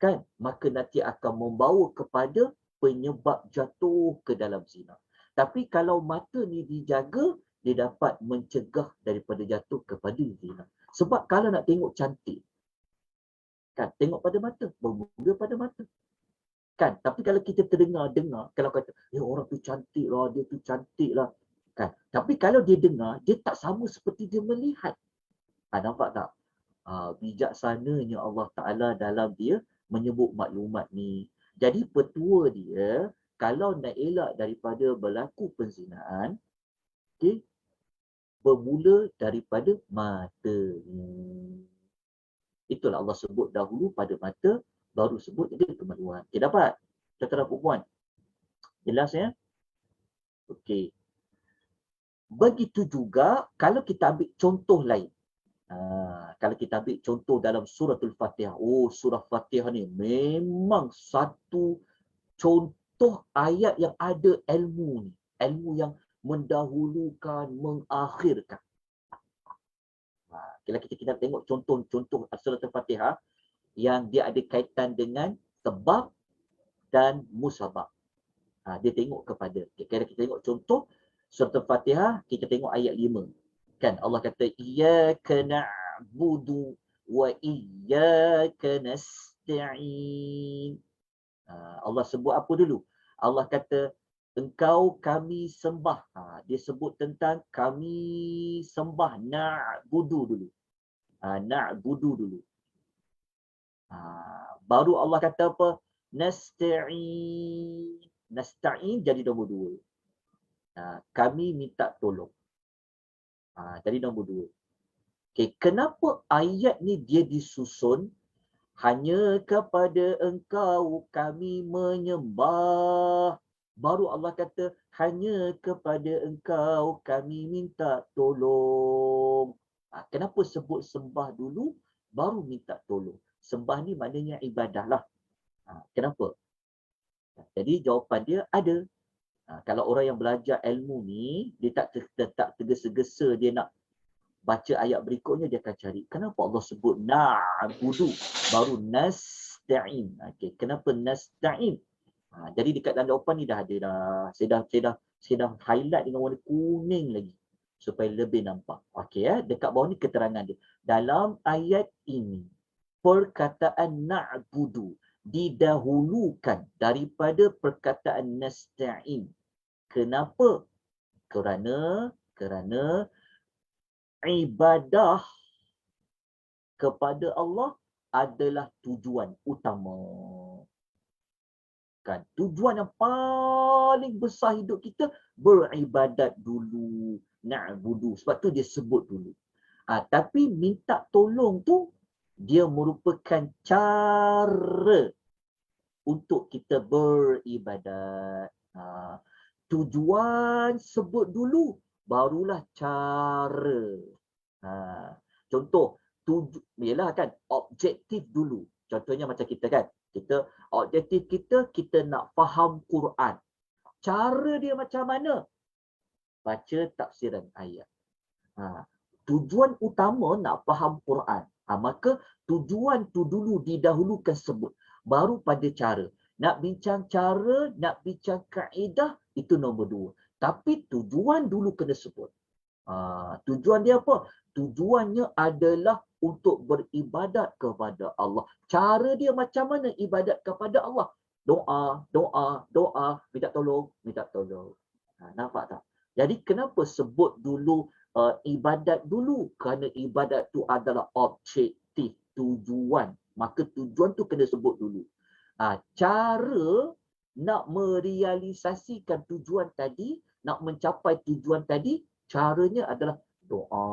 kan, maka nanti akan membawa kepada penyebab jatuh ke dalam zina. Tapi kalau mata ni dijaga, dia dapat mencegah daripada jatuh kepada zina. Sebab kalau nak tengok cantik, kan, tengok pada mata, bermula pada mata. Kan, tapi kalau kita terdengar, kalau kata, orang tu cantik lah, dia tu cantik lah. Kan, tapi kalau dia dengar, dia tak sama seperti dia melihat. Nampak tak? Bijaksananya Allah Ta'ala dalam dia menyebut maklumat ni. Jadi petua dia, kalau nak elak daripada berlaku penzinaan, okay, bermula daripada mata ni. Itulah Allah sebut dahulu pada mata, baru sebut dia kemaluan. Okay, dapat? Tuan-tuan dan puan. Jelas ya? Okey. Begitu juga kalau kita ambil contoh lain. Kalau kita ambil contoh dalam suratul Fatihah. Surah Fatihah ni memang satu contoh ayat yang ada ilmu ni. Ilmu yang mendahulukan, mengakhirkan. Kalau kita tengok contoh suratul Fatihah yang dia ada kaitan dengan sebab dan musabab. Dia tengok kepada. Kalau kita tengok contoh surah Al-Fatihah, kita tengok ayat 5. Kan Allah kata iyyaka na'budu wa iyyaka nasta'in. Allah sebut apa dulu? Allah kata engkau kami sembah. Dia sebut tentang kami sembah, na'budu dulu. Na'budu dulu. Baru Allah kata apa? Nasta'in. Nasta'in jadi nombor 2. Kami minta tolong. Jadi nombor 2. Okay, kenapa ayat ni dia disusun hanya kepada engkau kami menyembah. Baru Allah kata hanya kepada engkau kami minta tolong. Kenapa sebut sembah dulu baru minta tolong? Sembah ni maknanya ibadah lah. Kenapa? Jadi jawapan dia ada. Kalau orang yang belajar ilmu ni, dia tak tergesa-gesa dia nak baca ayat berikutnya, dia akan cari kenapa Allah sebut na'budu baru nas nasta'in. Okey, kenapa nasta'in? Jadi dekat dalam jawapan ni dah ada dah. Saya dah highlight dengan warna kuning lagi supaya lebih nampak. Okey dekat bawah ni keterangan dia. Dalam ayat ini perkataan na'budu didahulukan daripada perkataan nasta'in. Kenapa? Kerana ibadah kepada Allah adalah tujuan utama. Kan? Tujuan yang paling besar hidup kita beribadat dulu, na'budu. Sebab tu dia sebut dulu. Tapi minta tolong tu dia merupakan cara untuk kita beribadat. Tujuan sebut dulu, barulah cara. Contoh, ialah kan objektif dulu. Contohnya macam kita kan, objektif kita nak faham Quran. Cara dia macam mana? Baca tafsiran ayat. Tujuan utama nak faham Quran. Maka tujuan tu dulu didahulukan sebut. Baru pada cara. Nak bincang cara, nak bincang kaedah, itu nombor 2. Tapi tujuan dulu kena sebut. Tujuan dia apa? Tujuannya adalah untuk beribadat kepada Allah. Cara dia macam mana ibadat kepada Allah? Doa, minta tolong. Nampak tak? Jadi kenapa sebut dulu ibadat dulu? Kerana ibadat tu adalah objektif, tujuan. Maka tujuan tu kena sebut dulu. Cara nak merealisasikan tujuan tadi, nak mencapai tujuan tadi, caranya adalah doa.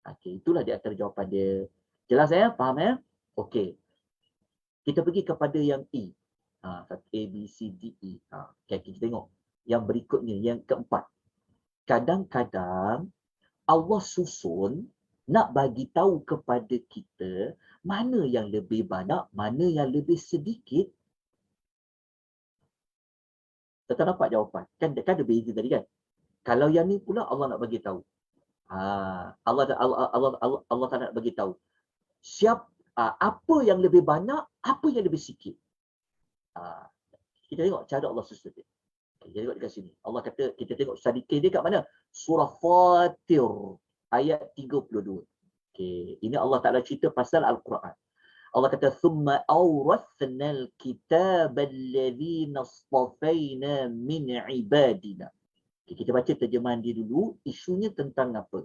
Okey, itulah di antara jawapan dia. Jelas faham Okey. Kita pergi kepada yang E. A, B, C, D, E. Okay, kita tengok. Yang berikutnya, yang keempat. Kadang-kadang Allah susun nak bagi tahu kepada kita mana yang lebih banyak, mana yang lebih sedikit. Kita dapat jawapan. Kan ada beza tadi kan? Kalau yang ni pula Allah nak bagi tahu. Allah tak nak bagi tahu. Apa yang lebih banyak, apa yang lebih sikit. Kita tengok cara Allah susun dia. Kita tengok dekat sini. Allah kata, kita tengok sedikit dia kat mana? Surah Fatir ayat 32. Okey, ini Allah Taala cerita pasal Al-Quran. Allah kata thumma awrathnal kitaba alladhina istafaina min ibadina. Okay, kita baca terjemahan dia dulu, isunya tentang apa?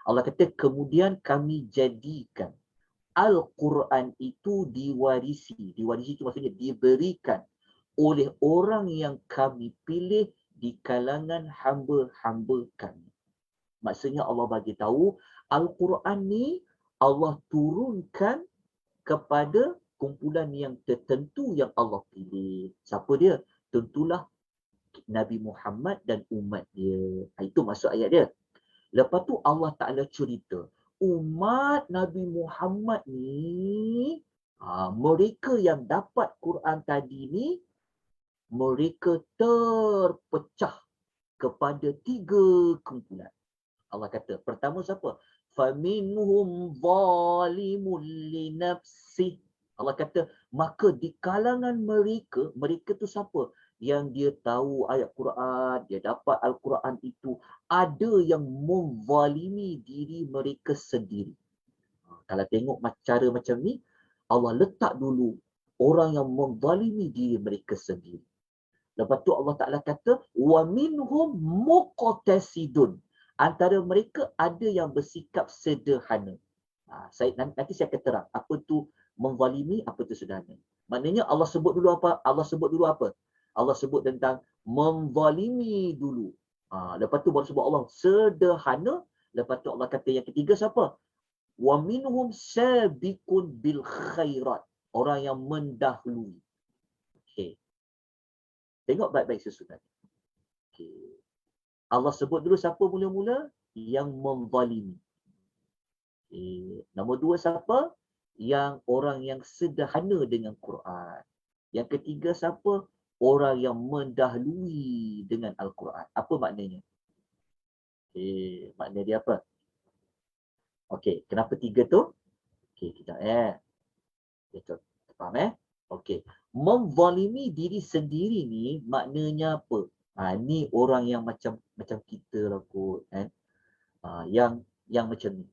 Allah kata kemudian kami jadikan Al-Quran itu diwarisi. Diwarisi itu maksudnya diberikan oleh orang yang kami pilih di kalangan hamba-hamba kami. Maksudnya Allah bagi tahu Al-Quran ni Allah turunkan kepada kumpulan yang tertentu yang Allah pilih. Siapa dia? Tentulah Nabi Muhammad dan umat dia. Itu maksud ayat dia. Lepas tu Allah Ta'ala cerita. Umat Nabi Muhammad ni, mereka yang dapat Quran tadi ni, mereka terpecah kepada 3 kumpulan. Allah kata, pertama siapa? Faminhum zalimun li nafsih. Allah kata, maka di kalangan mereka tu siapa? Yang dia tahu ayat Quran, dia dapat Al-Quran itu, ada yang menzalimi diri mereka sendiri. Kalau tengok cara macam ni, Allah letak dulu orang yang menzalimi diri mereka sendiri. Lepas tu Allah Ta'ala kata, wa minhum muqtasidun. Antara mereka ada yang bersikap sederhana. Nanti saya akan terang apa tu menzalimi, apa tu sederhana. Maknanya Allah sebut dulu apa? Allah sebut tentang menzalimi dulu. Lepas tu baru sebut Allah sederhana. Lepas tu Allah kata yang ketiga siapa? Wa minhum sabiqun bil khairat. Orang yang mendahului. Okey. Tengok baik-baik sesudah. Okey. Allah sebut dulu siapa mula-mula? Yang menzalimi. Nombor 2 siapa? Yang orang yang sederhana dengan Quran. Yang ketiga siapa? Orang yang mendahului dengan Al-Quran. Apa maknanya? Makna dia apa? Okey, kenapa 3 tu? Okey, kita Faham Okey. Menzalimi diri sendiri ni maknanya apa? Ni orang yang macam kita lah kot kan. Yang macam ni.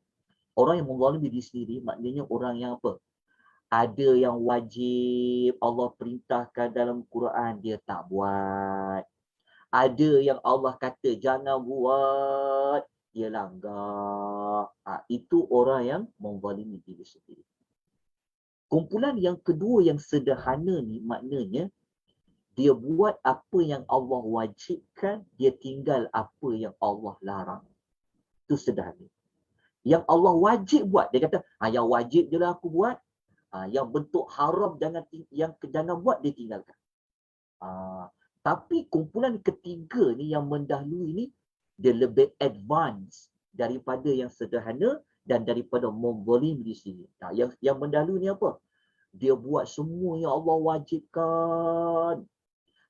Orang yang menzalimi diri sendiri maknanya orang yang apa? Ada yang wajib Allah perintahkan dalam Quran dia tak buat. Ada yang Allah kata jangan buat, dia langgar. Itu orang yang menzalimi diri sendiri. Kumpulan yang kedua yang sederhana ni maknanya dia buat apa yang Allah wajibkan, dia tinggal apa yang Allah larang. Itu sederhana. Yang Allah wajib buat, dia kata, yang wajib je lah aku buat. Yang bentuk haram jangan buat, dia tinggalkan. Tapi kumpulan ketiga ni yang mendahului ni, dia lebih advance daripada yang sederhana dan daripada memzalim di sini. Yang mendahului ni apa? Dia buat semua yang Allah wajibkan.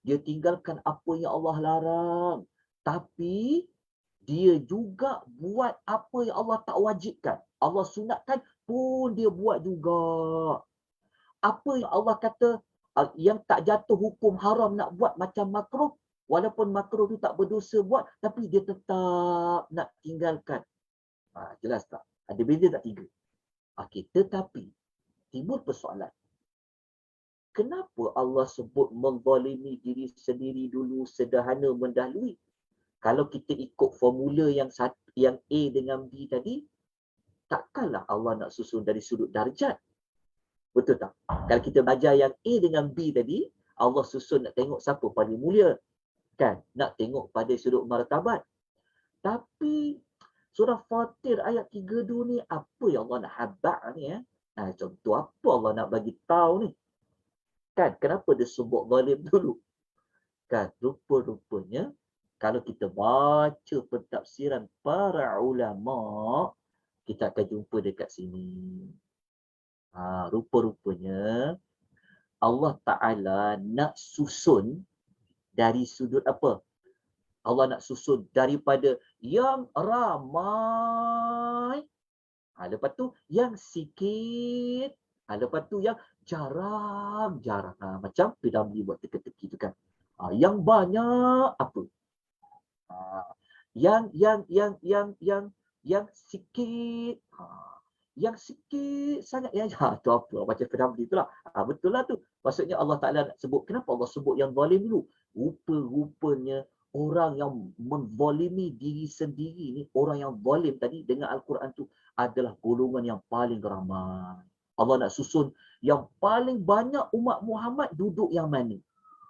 Dia tinggalkan apa yang Allah larang. Tapi dia juga buat apa yang Allah tak wajibkan. Allah sunatkan pun dia buat juga. Apa yang Allah kata yang tak jatuh hukum haram nak buat macam makruh, walaupun makruh tu tak berdosa buat, tapi dia tetap nak tinggalkan. Jelas tak? Ada beza tak tiga? Okey, tetapi timbul persoalan. Kenapa Allah sebut menzalimi diri sendiri dulu, sederhana mendahului? Kalau kita ikut formula yang A dengan B tadi, takkanlah Allah nak susun dari sudut darjat. Betul tak? Kalau kita belajar yang A dengan B tadi, Allah susun nak tengok siapa paling mulia. Kan? Nak tengok pada sudut martabat. Tapi surah Fatir ayat 32 ni, apa yang Allah nak habak ni? Contoh apa Allah nak bagi tahu ni? Kan? Kenapa dia sebut zalim dulu? Kan? Rupa-rupanya, kalau kita baca pentafsiran para ulama, kita akan jumpa dekat sini. Rupa-rupanya Allah Ta'ala nak susun dari sudut apa? Allah nak susun daripada yang ramai. Lepas tu yang sikit. Lepas tu yang jarang-jarang. Macam PWD buat teka-teki tu kan. Yang banyak apa? Yang sikit. Yang sikit sangat tu apa? Macam PWD tu lah. Betul lah tu. Maksudnya Allah Ta'ala nak sebut. Kenapa Allah sebut yang zalim dulu? Rupa-rupanya orang yang menzalimi diri sendiri ni, orang yang zalim tadi dengan Al-Quran tu adalah golongan yang paling ramai. Allah nak susun yang paling banyak umat Muhammad duduk yang mana?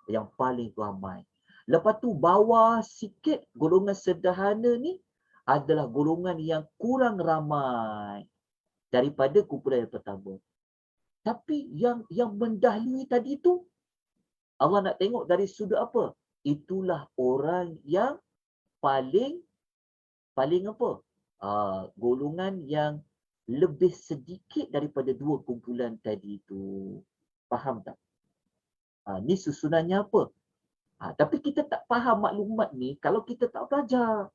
Yang paling ramai. Lepas tu bawah sikit golongan sederhana ni adalah golongan yang kurang ramai daripada kumpulan yang pertama. Tapi yang mendahului tadi tu, Allah nak tengok dari sudut apa? Itulah orang yang paling apa? Golongan yang lebih sedikit daripada dua kumpulan tadi tu. Faham tak? Ni susunannya apa? Tapi kita tak faham maklumat ni kalau kita tak belajar.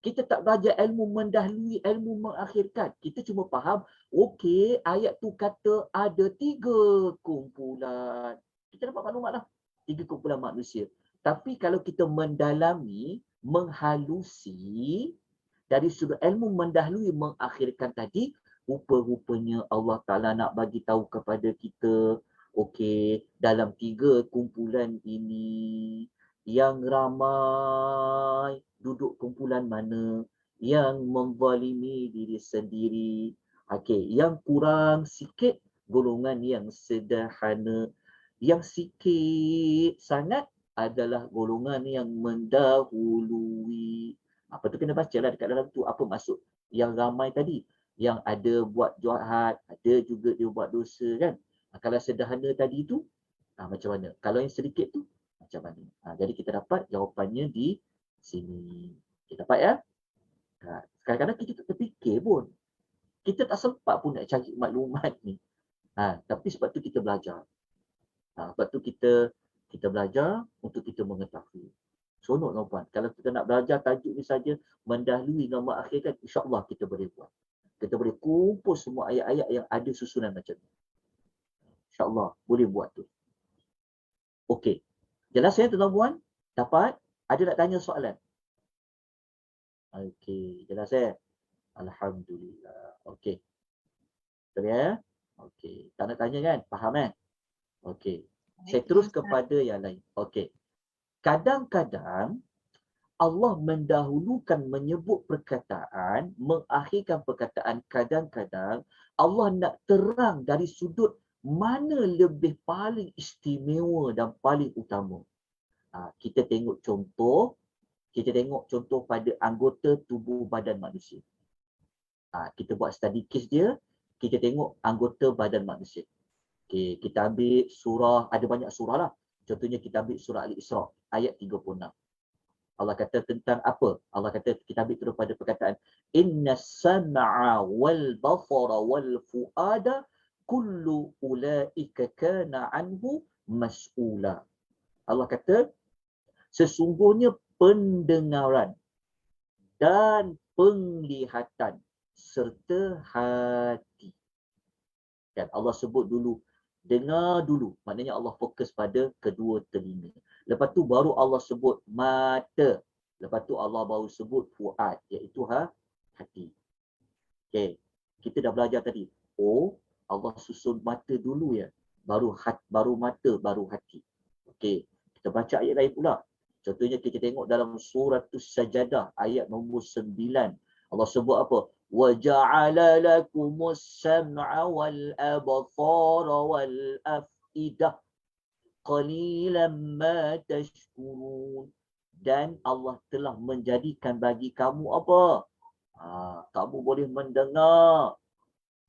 Kita tak belajar ilmu mendahului, ilmu mengakhirkan. Kita cuma faham, okey, ayat tu kata ada 3 kumpulan. Kita dapat maklumat lah. 3 kumpulan manusia. Tapi kalau kita mendalami, menghalusi, dari sudut ilmu mendahului, mengakhirkan tadi, rupa-rupanya Allah Ta'ala nak bagi tahu kepada kita, okey, dalam 3 kumpulan ini, yang ramai duduk kumpulan mana, yang menzalimi diri sendiri, okey, yang kurang sikit golongan yang sederhana, yang sikit sangat adalah golongan yang mendahului. Apa tu kena bacalah dekat dalam tu apa maksud yang ramai tadi, yang ada buat jahat, ada juga dia buat dosa kan. Kalau sederhana tadi tu macam mana? Kalau yang sedikit tu macam mana? Jadi kita dapat jawapannya di sini. Kita dapat ya? Kadang-kadang kita tak terfikir pun. Kita tak sempat pun nak cari maklumat ni. Tapi sebab tu kita belajar. Sebab tu kita belajar untuk kita mengetahui. Seronok tuan-puan. Kalau kita nak belajar tajuk ni saja, mendahului dan mengakhirkan, insya-Allah kita boleh buat. Kita boleh kumpul semua ayat-ayat yang ada susunan macam ni. InsyaAllah boleh buat tu. Okey. Jelas ya tuan-tuan? Dapat? Ada nak tanya soalan? Okey, jelas ya? Alhamdulillah. Okey. Betul ya? Okey. Tak nak tanya kan? Faham kan? Okey. Saya terus kepada yang lain. Okey. Kadang-kadang Allah mendahulukan menyebut perkataan, mengakhirkan perkataan. Kadang-kadang Allah nak terang dari sudut mana lebih paling istimewa dan paling utama. Kita tengok contoh pada anggota tubuh badan manusia. Kita buat study case dia, kita tengok anggota badan manusia. Okay, kita ambil surah, ada banyak surah lah. Contohnya kita ambil surah Al-Isra, ayat 36. Allah kata tentang apa? Allah kata, kita ambil terus pada perkataan, Inna sam'a wal basara wal fu'ada kullu ulaika kana anhu mas'ula. Allah kata, sesungguhnya pendengaran dan penglihatan serta hati. Dan Allah sebut dulu, dengar dulu. Maknanya Allah fokus pada kedua telinga. Lepas tu baru Allah sebut mata. Lepas tu Allah baru sebut fuad, iaitu hati. Okay. Kita dah belajar tadi. Oh, Allah susun mata dulu ya. Baru mata, baru hati. Okay. Kita baca ayat lain pula. Contohnya kita tengok dalam surah As-Sajadah ayat nombor 9. Allah sebut apa? وَجَعَلَ لَكُمُ السَّمْعَ وَالْأَبْصَارَ وَالْأَفْئِدَةَ قَلِيلًا مَا تَشْكُرُونَ. Dan Allah telah menjadikan bagi kamu apa? Kamu boleh mendengar,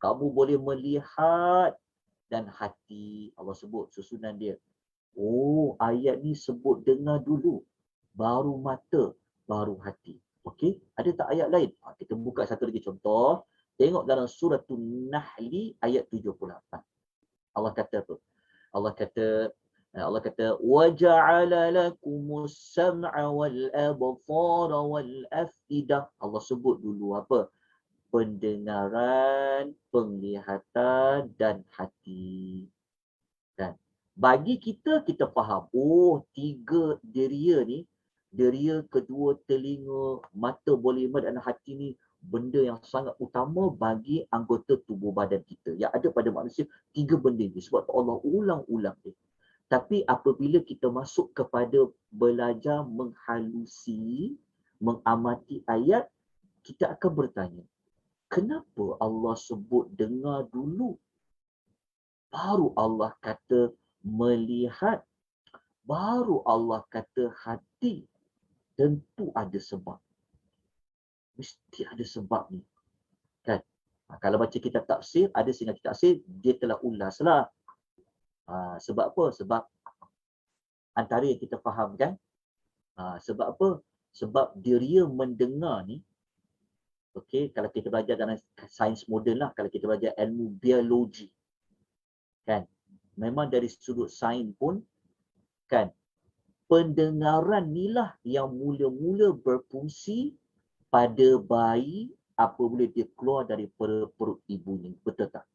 kamu boleh melihat, dan hati. Allah sebut susunan dia. Oh, ayat ni sebut dengar dulu, baru mata, baru hati. Okey, ada tak ayat lain? Kita buka satu lagi contoh. Tengok dalam surah An-Nahl ayat 78. Allah kata apa? Allah kata waja'ala lakumus sam'a wal absara wal af'idah. Allah sebut dulu apa? Pendengaran, penglihatan dan hati. Dan bagi kita faham, oh, tiga deria ni, deria kedua telinga, mata boleh melihat dan hati ni benda yang sangat utama bagi anggota tubuh badan kita. Yang ada pada manusia, tiga benda ni. Sebab Allah ulang-ulang dia. Tapi apabila kita masuk kepada belajar menghalusi, mengamati ayat, kita akan bertanya, kenapa Allah sebut dengar dulu? Baru Allah kata melihat, baru Allah kata hati. Tentu ada sebab. Mesti ada sebab ni. Kan? Kalau baca kitab tafsir, ada setengah kitab tafsir, dia telah ulaslah. Sebab apa? Sebab antara yang kita faham kan? Sebab apa? Sebab deria mendengar ni, okay, kalau kita belajar dalam sains moden lah, kalau kita belajar ilmu biologi, kan? Memang dari sudut sains pun, kan, pendengaran inilah yang mula-mula berfungsi pada bayi apabila dia keluar dari perut ibunya. Betul tak?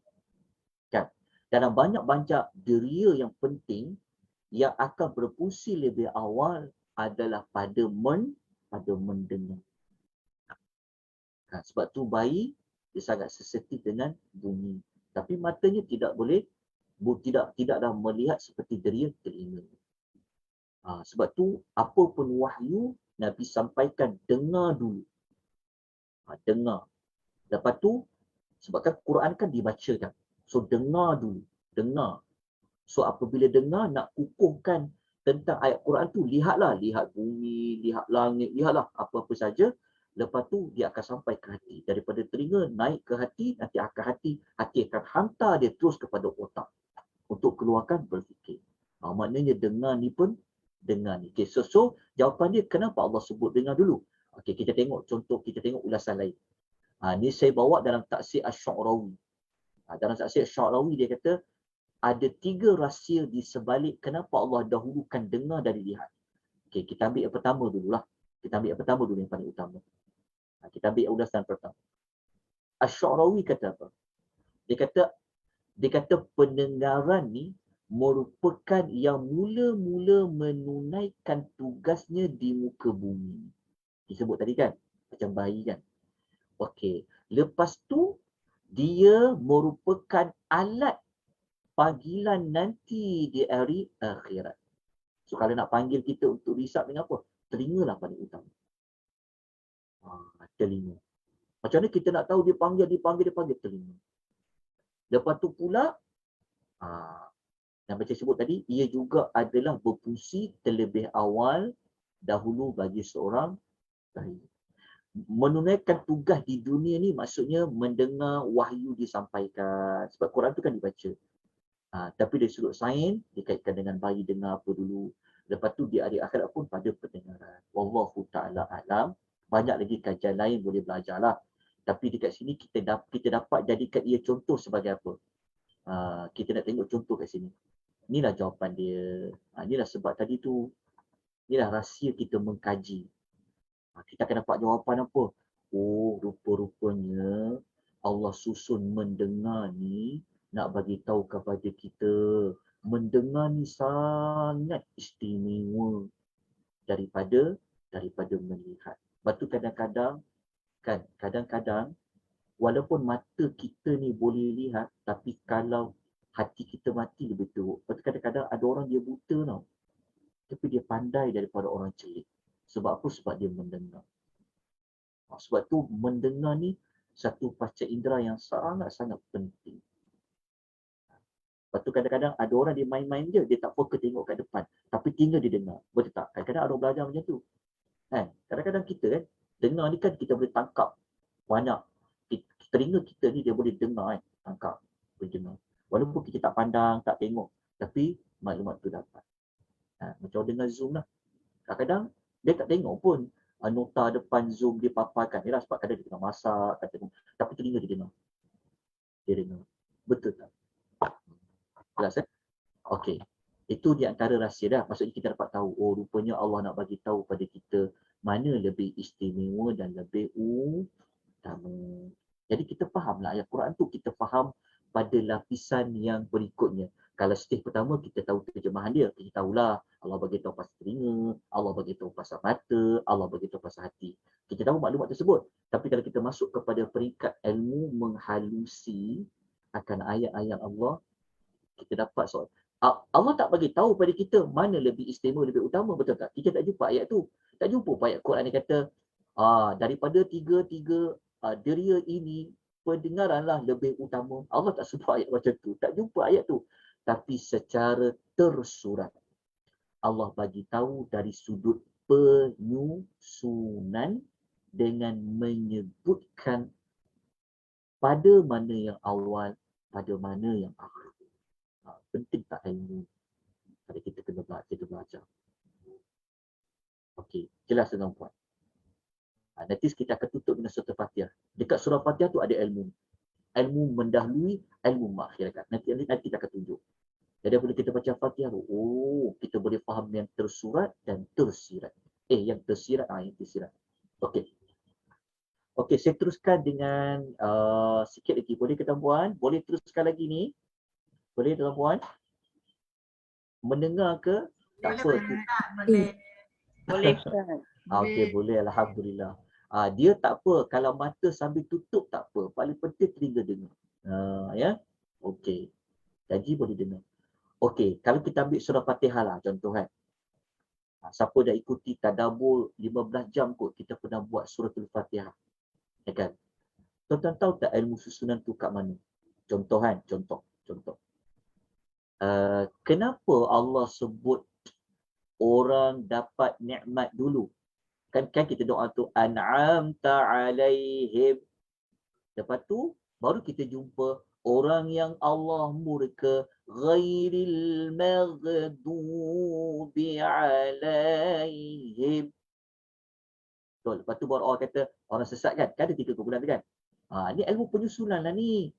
Kan? Dalam banyak-banyak deria yang penting yang akan berfungsi lebih awal adalah pada mendengar. Sebab tu bayi dia sangat sensitif dengan bunyi. Tapi matanya tidak boleh, tidaklah melihat seperti deria telinga. Sebab tu apa pun wahyu Nabi sampaikan dengar dulu. Dengar. Lepas tu sebabkan Quran kan dibacakan. So dengar dulu. Dengar. So apabila dengar nak kukuhkan tentang ayat Quran tu, lihatlah. Lihat bumi, lihat langit, lihatlah apa-apa saja. Lepas tu dia akan sampai ke hati. Daripada telinga naik ke hati, nanti akan hati akan hantar dia terus kepada otak. Untuk keluarkan berfikir. Maknanya dengar ni pun dengar ni. Okay, so jawapan dia kenapa Allah sebut dengar dulu? Okay, kita tengok contoh, kita tengok ulasan lain. Ni saya bawa dalam Tafsir Asy-Syu'rawi. Dalam Tafsir Asy-Syu'rawi dia kata ada 3 rahsia di sebalik kenapa Allah dahulukan dengar dari lihat. Okay, kita ambil yang pertama dululah. Kita ambil yang pertama dulu yang paling utama. Kita ambil ulasan pertama. Asy-Syu'rawi kata apa? Dia kata Dia kata pendengaran ni merupakan yang mula-mula menunaikan tugasnya di muka bumi. Disebut tadi kan, macam bayi kan. Okey, lepas tu dia merupakan alat panggilan nanti di hari akhirat. So kalau nak panggil kita untuk risap dengan apa? Telingalah paling utama. Telinga. Macam mana kita nak tahu dia panggil telinga. Lepas tu pula, yang macam sebut tadi, ia juga adalah berfungsi terlebih awal dahulu bagi seorang bayi. Menunaikan tugas di dunia ni maksudnya mendengar wahyu disampaikan. Sebab Quran tu kan dibaca. Tapi dari sudut sains, dikaitkan dengan bayi dengar apa dulu. Lepas tu di hari akhirat pun pada pendengaran. Wallahu ta'ala alam. Banyak lagi kajian lain boleh belajar lah. Tapi dekat sini kita dapat jadikan ia contoh sebagai apa. Kita nak tengok contoh kat sini. Inilah jawapan dia. Inilah sebab tadi tu. Inilah rahsia kita mengkaji. Kita akan dapat jawapan apa? Oh, rupa-rupanya Allah susun mendengar ni nak bagi tahu kepada kita. Mendengar ni sangat istimewa daripada melihat. Lepas tu kadang-kadang walaupun mata kita ni boleh lihat, tapi kalau hati kita mati lebih teruk. Lepas tu kadang-kadang ada orang dia buta tau. Tapi dia pandai daripada orang celik. Sebab apa? Sebab dia mendengar. Sebab tu mendengar ni satu panca indera yang sangat-sangat penting. Lepas tu kadang-kadang ada orang dia main-main je, dia tak fokus tengok kat depan. Tapi telinga dia dengar. Betul tak? Kadang-kadang ada orang belajar macam tu. Kadang-kadang kita kan, dengar ni kan kita boleh tangkap banyak. Telinga kita ni dia boleh dengar tangkap. Boleh dengar. Walaupun kita tak pandang, tak tengok. Tapi maklumat tu dapat. Macam dengan Zoom lah. Kadang-kadang dia tak tengok pun nota depan Zoom dia paparkan. Yalah sebab kadang dia tengah masak, tapi telinga dia dengar. Dia dengar. Betul tak? Jelas Okey. Itu di antara rahsia dah. Maksudnya kita dapat tahu, oh rupanya Allah nak bagi tahu pada kita mana lebih istimewa dan lebih utama. Jadi kita fahamlah ayat Quran tu, kita faham pada lapisan yang berikutnya. Kalau stage pertama kita tahu terjemahan dia, kita tahulah Allah bagi tahu pasal telinga, Allah bagi tahu pasal mata, Allah bagi tahu pasal hati. Kita tahu maklumat tersebut. Tapi kalau kita masuk kepada peringkat ilmu menghalusi akan ayat-ayat Allah, kita dapat soal. Allah tak bagi tahu pada kita mana lebih istimewa, lebih utama, betul tak? Kita tak jumpa ayat tu. Tak jumpa ayat Quran yang kata daripada tiga deria ini pendengaranlah lebih utama. Allah tak sebut ayat macam tu. Tak jumpa ayat tu. Tapi secara tersurat Allah bagi tahu dari sudut penyusunan dengan menyebutkan pada mana yang awal, pada mana yang akhir. Penting tak ilmu? Kalau kita kena belajar. Okey, jelas tuan-tuan. Nanti kita akan tutup dengan surah Fatihah. Dekat surah Fatihah tu ada ilmu. Ilmu mendahului, ilmu mengakhirkan. Nanti kita akan tunjuk. Jadi apabila kita baca Fatihah tu, kita boleh faham yang tersurat dan tersirat. Yang tersirat, yang tersirat. Okey. Okey, saya teruskan dengan sikit lagi. Boleh ke tuan-puan? Boleh teruskan lagi ni? Boleh tuan-puan? Mendengar ke? Tak apa. Boleh. Boleh. Okey, boleh. Alhamdulillah. Dia tak apa. Kalau mata sambil tutup tak apa. Paling penting telinga dengar. Ya. Okey. Jadi boleh dengar. Okey, kalau kita ambil surah Fatihah lah contoh kan. Siapa dah ikuti tadabbur 15 jam kot, kita pernah buat suratul Fatihah. Ya kan? Tuan-tuan tahu tak ilmu susunan tu kat mana? Contoh kan? Contoh. Kenapa Allah sebut orang dapat nikmat dulu? Kan kita doa tu an'amta alaihim. Lepas tu baru kita jumpa orang yang Allah murka ghairil maghdubi alaihim. Betul. Lepas tu baru orang kata orang sesat kan? Kan ada 3 kumpulan tu kan? Ni ilmu penyusunan lah ni.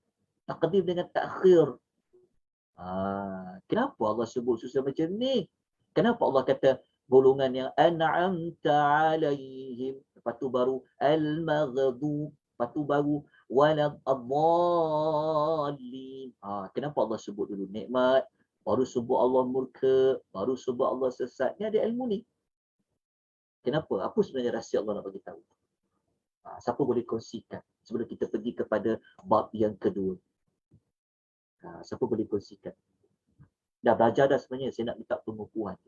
Taqdim dengan takhir. Kenapa Allah sebut susun macam ni? Kenapa Allah kata golongan yang an'amta alaihim, lepas tu baru al-maghdub, lepas tu baru waladhdallin. Kenapa Allah sebut dulu nikmat, baru sebut Allah murka, baru sebut Allah sesat? Ni ada ilmu ni. Kenapa? Apa sebenarnya rahsia Allah nak bagi tahu? Siapa boleh kongsikan sebelum kita pergi kepada bab yang kedua? Siapa boleh kongsikan? Dah belajar dah sebenarnya, saya nak minta pengukuhan.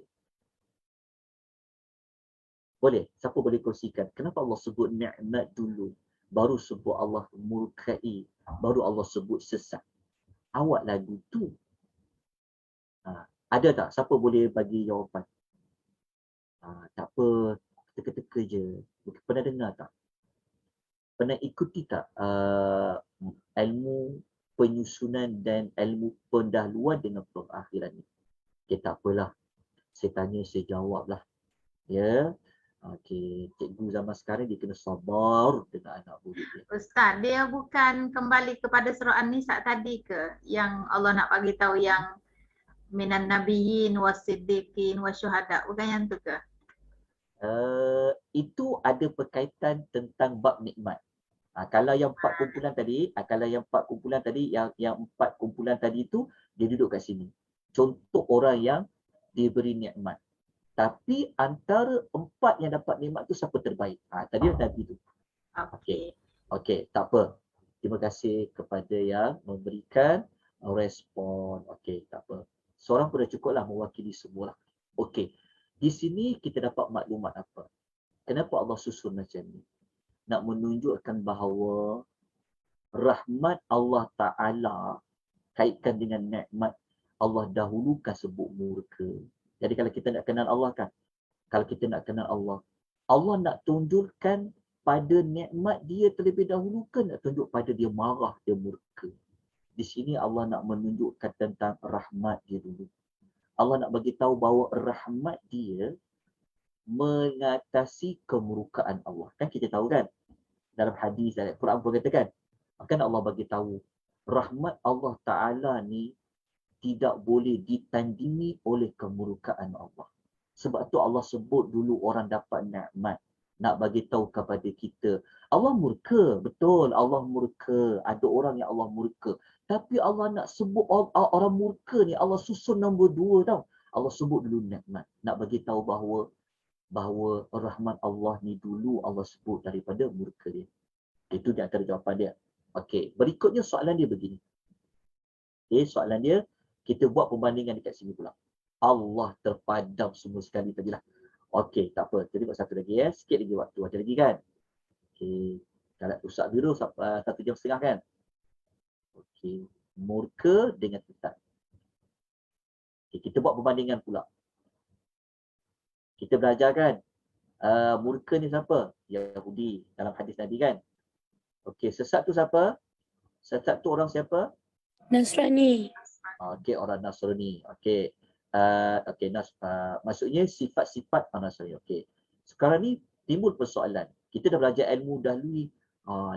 Boleh? Siapa boleh kongsikan? Kenapa Allah sebut nikmat dulu, baru sebut Allah murkai, baru Allah sebut sesat? Awak lagu tu. Ada tak? Siapa boleh bagi jawapan? Tak apa, teka-teka je. Pernah dengar tak? Pernah ikuti tak ilmu penyusunan dan ilmu pendahuluan dengan pengakhiran ni? Okay, tak apalah. Saya tanya, saya jawab lah. Ya. Okey, cikgu zaman sekarang dia kena sabar dengan anak murid dia. Ustaz, dia bukan kembali kepada surah An-Nisa tadi ke? Yang Allah nak bagi tahu yang minan nabiyyin wasiddiqin wasyuhada. Bukan yang tu ke? Itu ada berkaitan tentang bab nikmat. Kalau yang empat kumpulan tadi, yang empat kumpulan tadi tu dia duduk kat sini. Contoh orang yang diberi nikmat. Tapi antara empat yang dapat nikmat tu siapa terbaik? Tadi Nabi tu. Okey, tak apa. Terima kasih kepada yang memberikan respon. Okey, tak apa. Seorang pun dah cukuplah mewakili semua lah. Okey. Di sini kita dapat maklumat apa? Kenapa Allah susun macam ni? Nak menunjukkan bahawa rahmat Allah Ta'ala kaitkan dengan nikmat, Allah dahulukan sebut murka. Jadi kalau kita nak kenal Allah kan, kalau kita nak kenal Allah, Allah nak tunjukkan pada nikmat dia terlebih dahulu ke nak tunjuk pada dia marah, dia murka? Di sini Allah nak menunjukkan tentang rahmat dia dulu. Allah nak bagi tahu bahawa rahmat dia mengatasi kemurkaan Allah. Kan kita tahu kan? Dalam hadis, dalam Quran pun katakan. Kan Allah bagi tahu rahmat Allah Ta'ala ni tidak boleh ditandingi oleh kemurkaan Allah. Sebab tu Allah sebut dulu orang dapat nikmat. Nak bagi tahu kepada kita. Allah murka. Betul, Allah murka. Ada orang yang Allah murka. Tapi Allah nak sebut orang murka ni, Allah susun nombor 2 tau. Allah sebut dulu nikmat. Nak bagi tahu bahawa rahmat Allah ni dulu Allah sebut daripada murka dia. Itu di antara jawapan dia. Okey, berikutnya soalan dia begini. Okey, soalan dia, kita buat perbandingan dekat sini pula. Allah terpadam semua sekali tadilah. Okey, tak apa. Jadi buat satu lagi ya. Sikit lagi waktu. Ada lagi kan? Okey. Kalau Ustaz biru 1.5 jam kan? Okey. Murka dengan tetap. Okey, kita buat perbandingan pula. Kita belajar kan? Murka ni siapa? Yahudi dalam hadis Nabi kan? Okey, sesat tu siapa? Sesat tu orang siapa? Nasrani. Okey, orang Nasrani. Okey. Maksudnya sifat-sifat Nasrani. Okey. Sekarang ni timbul persoalan. Kita dah belajar ilmu dahulu.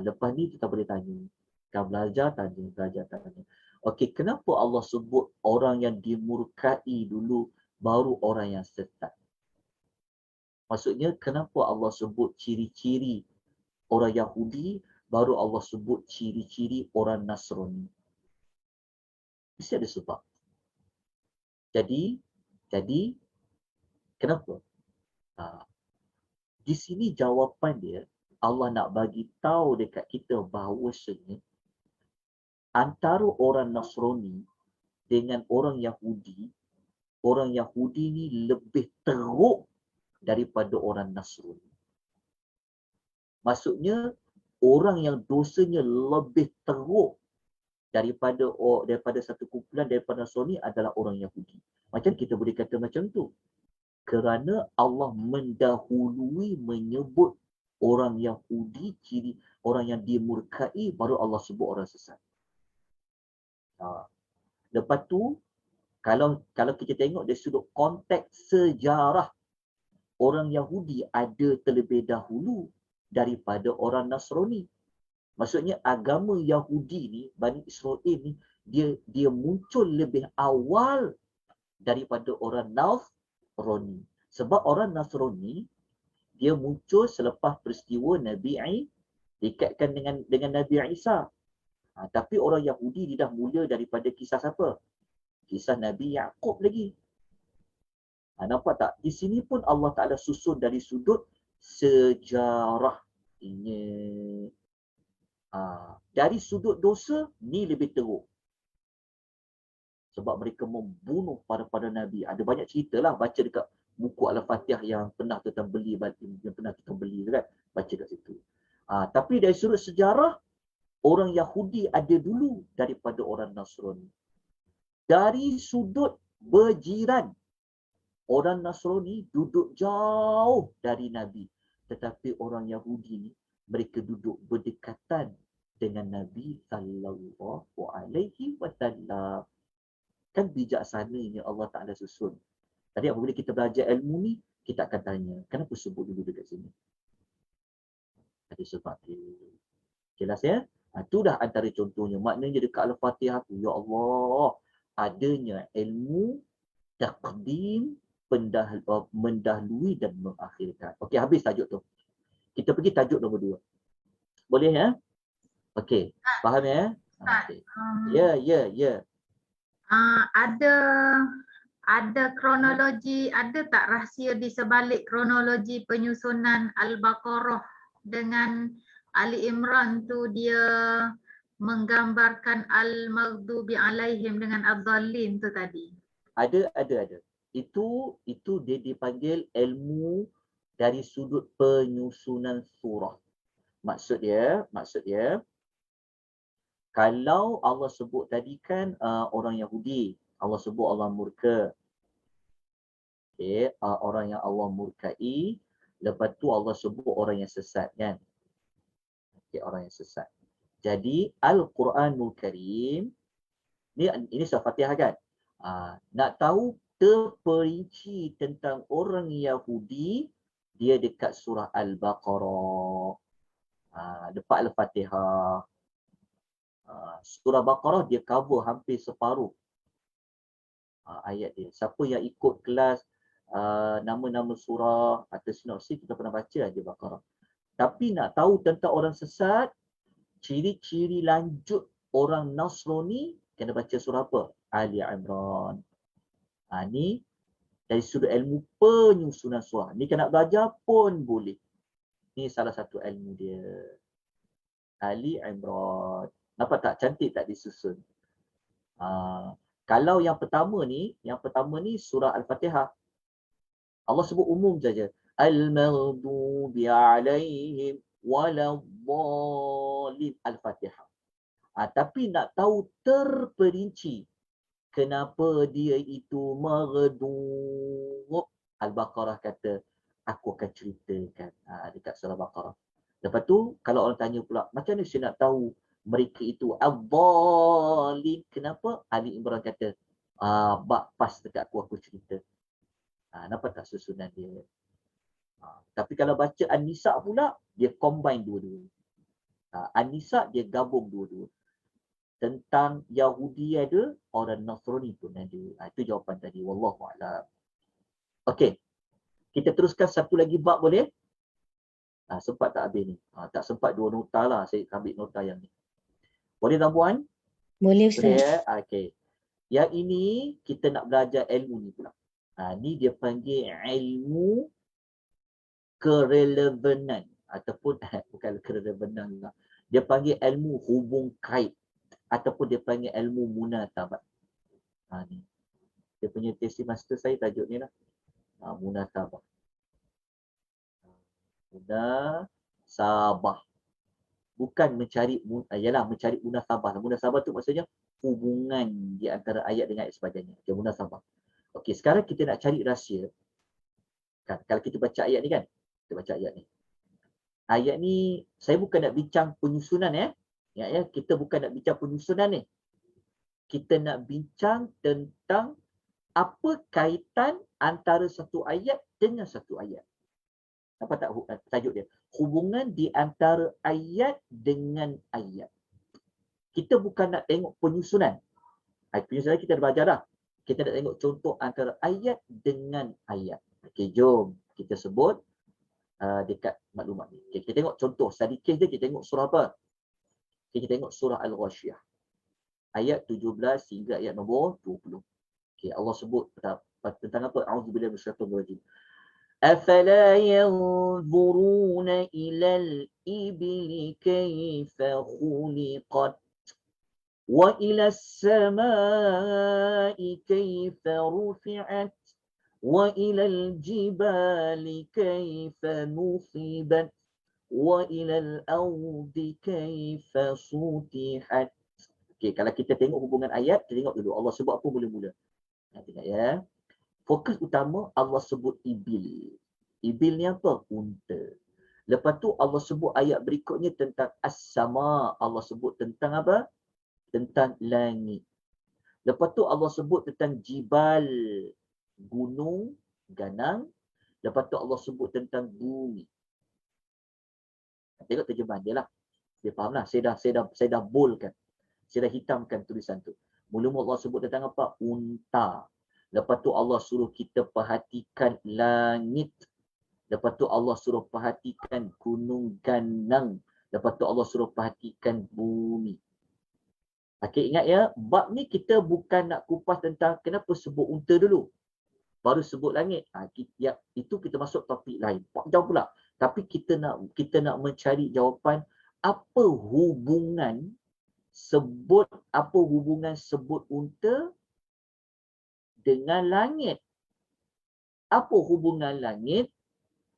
Lepas ni kita boleh tanya. Kan belajar tanya. Okey, kenapa Allah sebut orang yang dimurkai dulu baru orang yang sesat? Maksudnya kenapa Allah sebut ciri-ciri orang Yahudi baru Allah sebut ciri-ciri orang Nasrani? Mesti ada sebab. Jadi kenapa? Di sini jawapan dia, Allah nak bagi tahu dekat kita bahawasanya antara orang Nasrani dengan orang Yahudi ni lebih teruk daripada orang Nasrani. Maksudnya orang yang dosanya lebih teruk daripada satu kumpulan daripada Nasrani adalah orang Yahudi. Macam kita boleh kata macam tu. Kerana Allah mendahului menyebut orang Yahudi, ciri orang yang dimurkai, baru Allah sebut orang sesat. Lepas tu, kalau kita tengok dari sudut konteks sejarah, orang Yahudi ada terlebih dahulu daripada orang Nasrani. Maksudnya agama Yahudi ni, Bani Israel ni, dia muncul lebih awal daripada orang Nasrani. Sebab orang Nasrani, dia muncul selepas peristiwa Nabi Dikaitkan dengan Nabi Isa. Tapi orang Yahudi dia dah mula daripada kisah siapa? Kisah Nabi Yaqub lagi. Nampak tak? Di sini pun Allah Ta'ala susun dari sudut sejarah. Ingat. Dari sudut dosa, ni lebih teruk. Sebab mereka membunuh para Nabi. Ada banyak cerita lah. Baca dekat buku Al-Fatihah yang pernah kita beli. Kan? Baca kat situ. Tapi dari sudut sejarah, orang Yahudi ada dulu daripada orang Nasrani. Dari sudut berjiran, orang Nasrani duduk jauh dari Nabi. Tetapi orang Yahudi ni, mereka duduk berdekatan dengan Nabi sallallahu alaihi wasallam. Kan bijaksananya Allah Ta'ala susun. Tadi apabila kita belajar ilmu ni, kita akan tanya, kenapa sebut dulu dekat sini? Ada sebab dia. Jelas ya? Itu dah antara contohnya. Maknanya dekat Al-Fatihah tu, ya Allah, adanya ilmu, taqdim, mendahului dan mengakhirkan. Okey, habis tajuk tu. Kita pergi tajuk nombor 2. Boleh ya? Okey, faham ya? Okay. Ya. Ada kronologi, ada tak rahsia di sebalik kronologi penyusunan Al-Baqarah dengan Ali Imran tu dia menggambarkan Al-Maghdubi alaihim dengan Ad-Dallin tu tadi? Ada. Itu dia dipanggil ilmu dari sudut penyusunan surah. Maksud dia, kalau Allah sebut tadi kan orang Yahudi, Allah sebut Allah murka. Okay, orang yang Allah murkai, lepas tu Allah sebut orang yang sesat kan. Okay, orang yang sesat. Jadi Al-Quranul Karim, ini surah Fatihah kan. Nak tahu terperinci tentang orang Yahudi, dia dekat surah Al-Baqarah. Dekat Al-Fatihah. Surah Baqarah dia cover hampir separuh ayat dia. Siapa yang ikut kelas nama-nama surah atau sinopsis, kita pernah baca aja Baqarah. Tapi nak tahu tentang orang sesat, ciri-ciri lanjut orang Nasrani, kena baca surah apa? Ali Imran. Ni dari sudut ilmu penyusunan surah. Ni kena belajar pun boleh. Ni salah satu ilmu dia. Ali Imran. Nampak tak? Cantik tak disusun? Kalau yang pertama ni surah Al-Fatihah. Allah sebut umum saja. Al-Maghdubi alaihim waladhdallin. Al-Fatihah. Tapi nak tahu terperinci kenapa dia itu maghdub, Al-Baqarah kata, aku akan ceritakan dekat surah Baqarah. Lepas tu, kalau orang tanya pula, macam mana saya nak tahu mereka itu ad-dallin? Kenapa? Ali Imran kata, pas dekat aku cerita. Nampak tak susunan dia? Tapi kalau baca An-Nisa pula, dia combine dua-dua. An-Nisa dia gabung dua-dua. Tentang Yahudi ada, orang Nasrani pun ada. Itu jawapan tadi. Wallahu'alam. Okey. Kita teruskan satu lagi bab boleh? Sempat tak habis ni? Tak sempat 2 nota lah. Saya ambil nota yang ni. Boleh tuan-puan? Boleh Ustaz. Boleh. Okey. Yang ini kita nak belajar ilmu ni pula. Ni dia panggil ilmu kerelevanan. Ataupun, bukan kerelevanan lah. Dia panggil ilmu hubung kait. Ataupun dia panggil ilmu munatabat. Ni. Dia punya tesis master saya tajuk ni lah. Munatabat. Munasabah. Bukan mencari, mencari munasabah. Munasabah tu maksudnya hubungan di antara ayat dengan ayat sebagainya. Dia munasabah. Okey, sekarang kita nak cari rahsia. Kan, kalau kita baca ayat ni kan. Kita baca ayat ni. Ayat ni, saya bukan nak bincang penyusunan ya. Kita bukan nak bincang penyusunan ni. Kita nak bincang tentang apa kaitan antara satu ayat dengan satu ayat. Apa tak tajuk dia? Hubungan di antara ayat dengan ayat. Kita bukan nak tengok penyusunan. Penyusunan kita dah belajar dah. Kita nak tengok contoh antara ayat dengan ayat. Okey, jom kita sebut dekat maklumat ni. Okay, kita tengok contoh study case dia, kita tengok surah apa? Okay, kita tengok surah Al-Ghashiyah. Ayat 17 hingga ayat nombor 20. Okay, Allah sebut tentang apa? A'udzubillahi minasyaitonir rajim. أفلا ينظرون إلى الإبل كيف خلقت وإلى السماء كيف رفعت وإلى الجبال كيف نصبت وإلى الأرض كيف سطحت. Okey, kalau kita tengok hubungan ayat, kita tengok dulu Allah sebut apa mula-mula. Tengok ya. Fokus utama Allah sebut ibil. Ibil ni apa? Unta. Lepas tu Allah sebut ayat berikutnya tentang as-sama. Allah sebut tentang apa? Tentang langit. Lepas tu Allah sebut tentang jibal, gunung, ganang. Lepas tu Allah sebut tentang bumi. Tengok terjemahan dia lah. Dia faham lah. Saya dah boldkan. Saya dah hitamkan tulisan tu. Mula-mula Allah sebut tentang apa? Unta. Lepas tu Allah suruh kita perhatikan langit. Lepas tu Allah suruh perhatikan gunung ganang. Lepas tu Allah suruh perhatikan bumi. Okey, ingat ya, bab ni kita bukan nak kupas tentang kenapa sebut unta dulu. Baru sebut langit. Itu kita masuk topik lain. Jauh pula. Tapi kita nak mencari jawapan apa hubungan sebut unta dengan langit. Apa hubungan langit,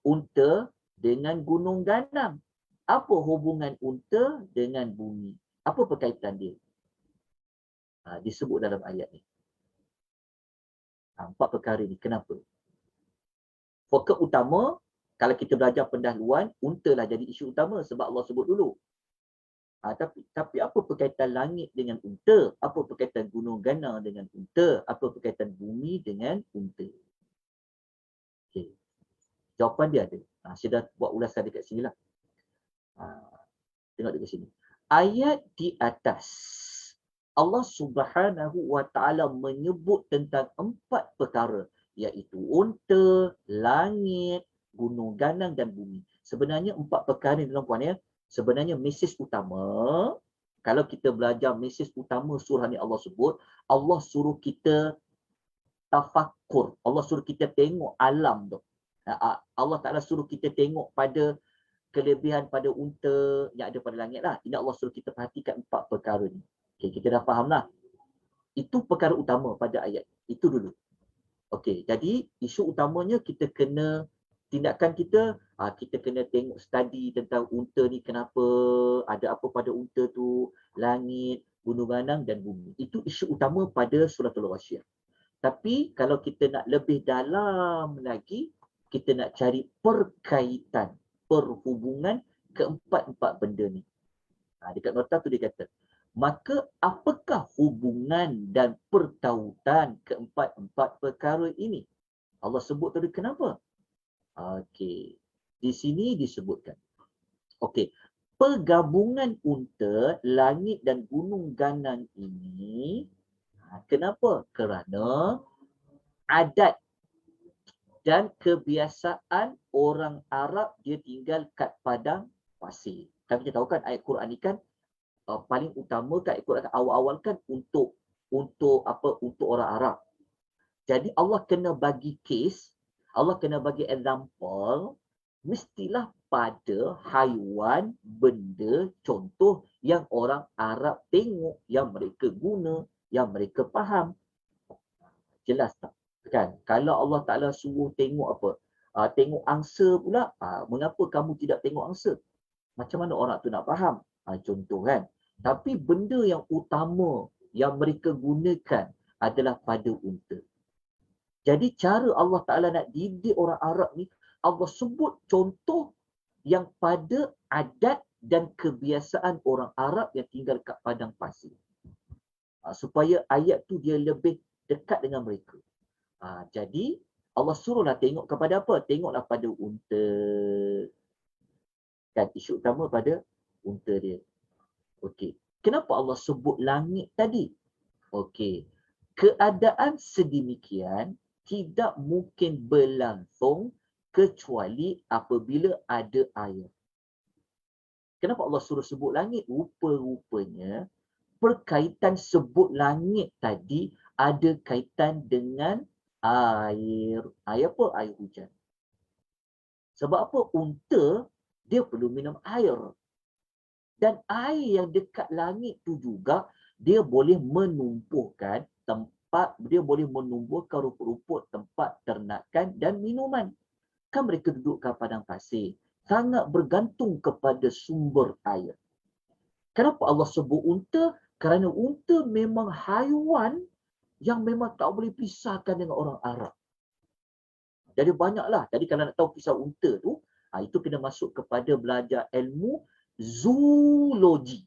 unta dengan gunung ganang? Apa hubungan unta dengan bumi? Apa perkaitan dia? Disebut dalam ayat ni. 4 perkara ni. Kenapa? Fokus utama, kalau kita belajar pendahuluan, unta lah jadi isu utama sebab Allah sebut dulu. Tapi apa perkaitan langit dengan unta? Apa perkaitan gunung ganang dengan unta? Apa perkaitan bumi dengan unta? Okay. Jawapan dia ada. Saya dah buat ulasan dekat sini lah. Tengok dekat sini. Ayat di atas, Allah Subhanahu wa ta'ala menyebut tentang 4 perkara, iaitu unta, langit, gunung ganang dan bumi. Sebenarnya 4 perkara ni tuan-puan ya. Sebenarnya mesej utama, kalau kita belajar mesej utama surah ni Allah sebut, Allah suruh kita tafakkur. Allah suruh kita tengok alam tu. Allah Ta'ala suruh kita tengok pada kelebihan pada unta yang ada pada langit lah. Ini Allah suruh kita perhatikan 4 perkara ni. Okay, kita dah faham lah. Itu perkara utama pada ayat. Itu dulu. Okey, jadi isu utamanya kita kena, tindakan kita kena tengok study tentang unta ni, kenapa, ada apa pada unta tu, langit, gunung ganang dan bumi. Itu isu utama pada surah Al-Ghashiyah. Tapi kalau kita nak lebih dalam lagi, kita nak cari perkaitan, perhubungan keempat-empat benda ni. Dekat nota tu dia kata, maka apakah hubungan dan pertautan keempat-empat perkara ini? Allah sebut tadi kenapa? Okey, di sini disebutkan. Okey, pergabungan unta, langit dan gunung ganang ini, kenapa? Kerana adat dan kebiasaan orang Arab dia tinggal kat padang pasir. Kan kita tahu kan ayat Quran ni kan paling utama kat Quran awal-awal kan untuk orang Arab. Jadi Allah kena bagi case, Allah kena bagi example, mestilah pada haiwan, benda, contoh yang orang Arab tengok, yang mereka guna, yang mereka faham. Jelas tak? Kan? Kalau Allah Ta'ala suruh tengok apa? Tengok angsa pula, mengapa kamu tidak tengok angsa? Macam mana orang tu nak faham? Contoh kan? Tapi benda yang utama yang mereka gunakan adalah pada unta. Jadi cara Allah Ta'ala nak didik orang Arab ni, Allah sebut contoh yang pada adat dan kebiasaan orang Arab yang tinggal kat padang pasir. Supaya ayat tu dia lebih dekat dengan mereka. Jadi Allah suruhlah tengok kepada apa? Tengoklah pada unta. Kan isu utama pada unta dia. Okey. Kenapa Allah sebut langit tadi? Okey. Keadaan sedemikian tidak mungkin berlangsung kecuali apabila ada air. Kenapa Allah suruh sebut langit? Rupa-rupanya perkaitan sebut langit tadi ada kaitan dengan air. Air apa? Air hujan. Sebab apa? Unta, dia perlu minum air. Dan air yang dekat langit tu juga, dia boleh menumbuhkan tempat, dia boleh menumbuhkan rumput-rumput tempat ternakan dan minuman. Kan mereka duduk kat padang pasir. Sangat bergantung kepada sumber air. Kenapa Allah sebut unta? Kerana unta memang haiwan yang memang tak boleh pisahkan dengan orang Arab. Jadi banyaklah. Jadi kalau nak tahu kisah unta tu, itu kena masuk kepada belajar ilmu zoologi.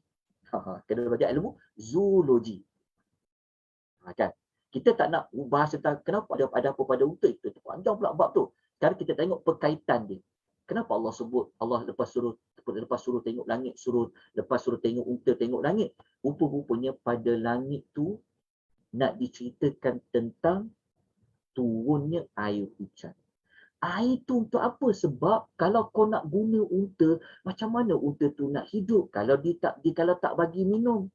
Kena belajar ilmu zoologi. Kan? Kita tak nak bahas tentang kenapa ada apa pada unta. Itu panjang pula bab tu. Sekarang kita tengok perkaitan dia. Kenapa Allah sebut, Allah lepas suruh tengok langit, lepas suruh tengok unta tengok langit. Rupa-rupanya pada langit tu nak diceritakan tentang turunnya air hujan. Air tu untuk apa? Sebab kalau kau nak guna unta, macam mana unta tu nak hidup kalau kalau tak bagi minum?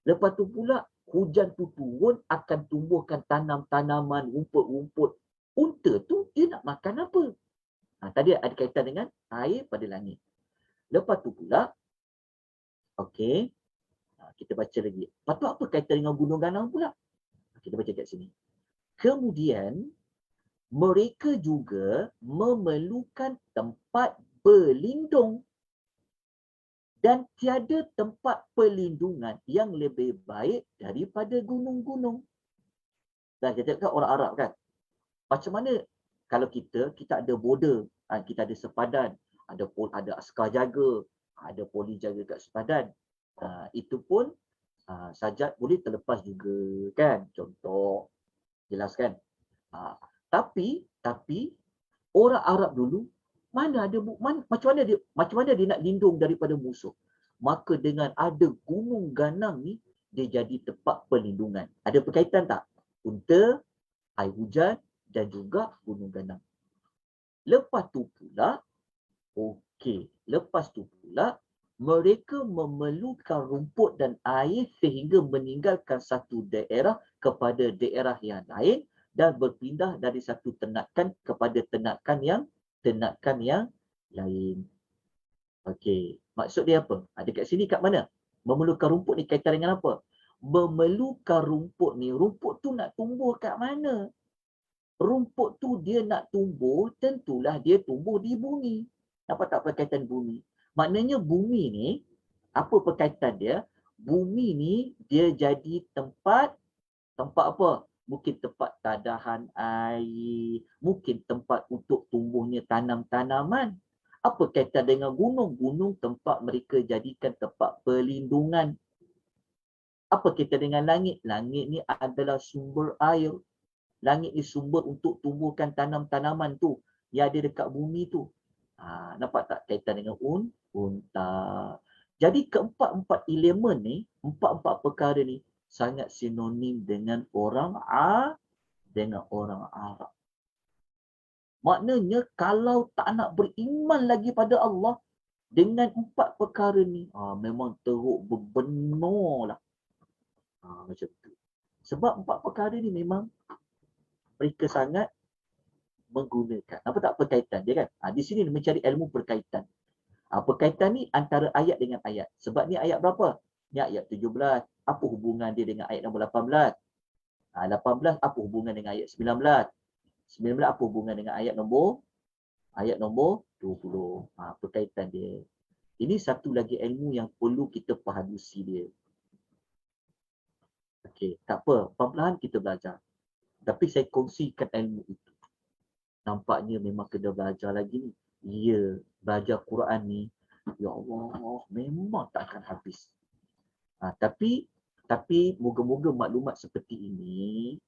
Lepas tu pula hujan tu turun akan tumbuhkan tanam-tanaman, rumput-rumput. Unta tu dia nak makan apa? Tadi ada kaitan dengan air pada langit. Lepas tu pula, okey, kita baca lagi. Lepas tu apa kaitan dengan gunung ganang pula? Kita baca kat sini. Kemudian, mereka juga memerlukan tempat berlindung. Dan tiada tempat perlindungan yang lebih baik daripada gunung-gunung. Dan kita cakap orang Arab kan. Macam mana kalau kita ada border, kita ada sepadan, ada askar jaga, ada polis jaga kat sepadan. Itu pun sajak boleh terlepas juga kan. Contoh, jelas kan? Tapi orang Arab dulu macam mana dia nak lindung daripada musuh? Maka dengan ada gunung ganang ni, dia jadi tempat perlindungan. Ada berkaitan tak? Unta, air hujan dan juga gunung ganang. Lepas tu pula, mereka memerlukan rumput dan air sehingga meninggalkan satu daerah kepada daerah yang lain dan berpindah dari satu ternakan kepada ternakan yang lain. Okey, maksud dia apa? Dekat sini kat mana? Memerlukan rumput ni kaitan dengan apa? Memerlukan rumput ni, rumput tu nak tumbuh kat mana? Rumput tu dia nak tumbuh, tentulah dia tumbuh di bumi. Apa tak perkaitan bumi? Maknanya bumi ni, apa perkaitan dia? Bumi ni dia jadi tempat apa? Mungkin tempat tadahan air, mungkin tempat untuk tumbuhnya tanam-tanaman. Apa kaitan dengan gunung? Gunung tempat mereka jadikan tempat perlindungan. Apa kaitan dengan langit? Langit ni adalah sumber air. Langit ni sumber untuk tumbuhkan tanam-tanaman tu yang ada dekat bumi tu. Nampak tak kaitan dengan unta? Jadi keempat-empat elemen ni, empat-empat perkara ni sangat sinonim dengan orang Arab. Maknanya kalau tak nak beriman lagi pada Allah dengan empat perkara ni, memang teruk berbenar lah. Macam tu. Sebab empat perkara ni memang mereka sangat menggunakan. Apa tak perkaitan dia kan? Di sini mencari ilmu perkaitan. Perkaitan ni antara ayat dengan ayat. Sebab ni ayat berapa? Ni ayat 17. Apa hubungan dia dengan ayat nombor 18? 18 apa hubungan dengan ayat 19? 19 apa hubungan dengan ayat nombor 20? Perkaitan dia. Ini satu lagi ilmu yang perlu kita pahadusi dia. Okey, tak apa. Perlahan kita belajar. Tapi saya kongsikan ilmu itu. Nampaknya memang kena belajar lagi ni. Ya, belajar Quran ni, ya Allah, memang tak akan habis. Tapi moga-moga maklumat seperti ini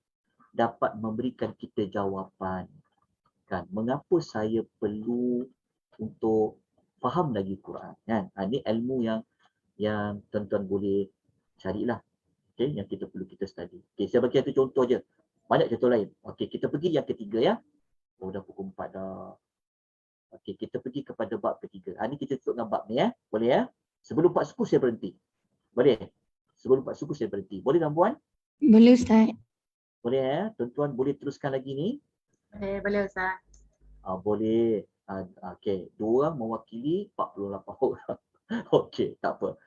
dapat memberikan kita jawapan. Kan, mengapa saya perlu untuk faham lagi Quran? Kan? Ini ilmu yang tuan-tuan boleh carilah. Okay, yang kita perlu kita study. Okay, saya bagi satu contoh je. Banyak contoh lain. Okey, kita pergi yang ketiga ya. Dah pukul 4 dah. Okey, kita pergi kepada bab ketiga. Ini kita tutup dengan bab ni ya. Boleh ya? Sebelum 4 suku saya berhenti. Boleh? Sebelum 4 suku saya berhenti. Boleh tuan-puan? Boleh Ustaz. Boleh ya? Tuan-tuan boleh teruskan lagi ni? Boleh Ustaz. Boleh. Okey, 2 orang mewakili 48 orang. Okey, tak apa.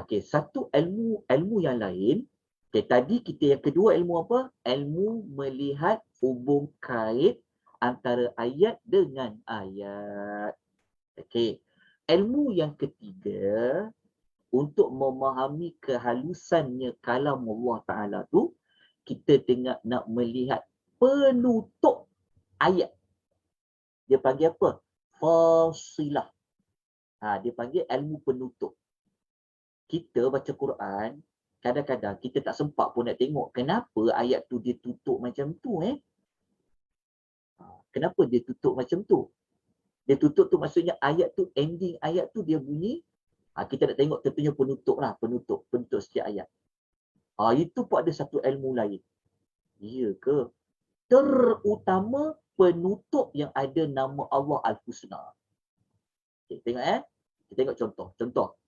Okey, satu ilmu yang lain. Okey, tadi kita yang kedua ilmu apa? Ilmu melihat hubung kait antara ayat dengan ayat. Okey. Ilmu yang ketiga untuk memahami kehalusannya kalam Allah Ta'ala tu, kita nak melihat penutup ayat. Dia panggil apa? Fasilah. Dia panggil ilmu penutup. Kita baca Quran, kadang-kadang kita tak sempat pun nak tengok kenapa ayat tu dia tutup macam tu. Kenapa dia tutup macam tu? Dia tutup tu maksudnya ayat tu, ending ayat tu dia bunyi. Kita nak tengok tentunya penutup lah. Penutup setiap ayat. Itu pun ada satu ilmu lain. Ya ke? Terutama penutup yang ada nama Allah Al-Husna. Okay, tengok kita tengok contoh.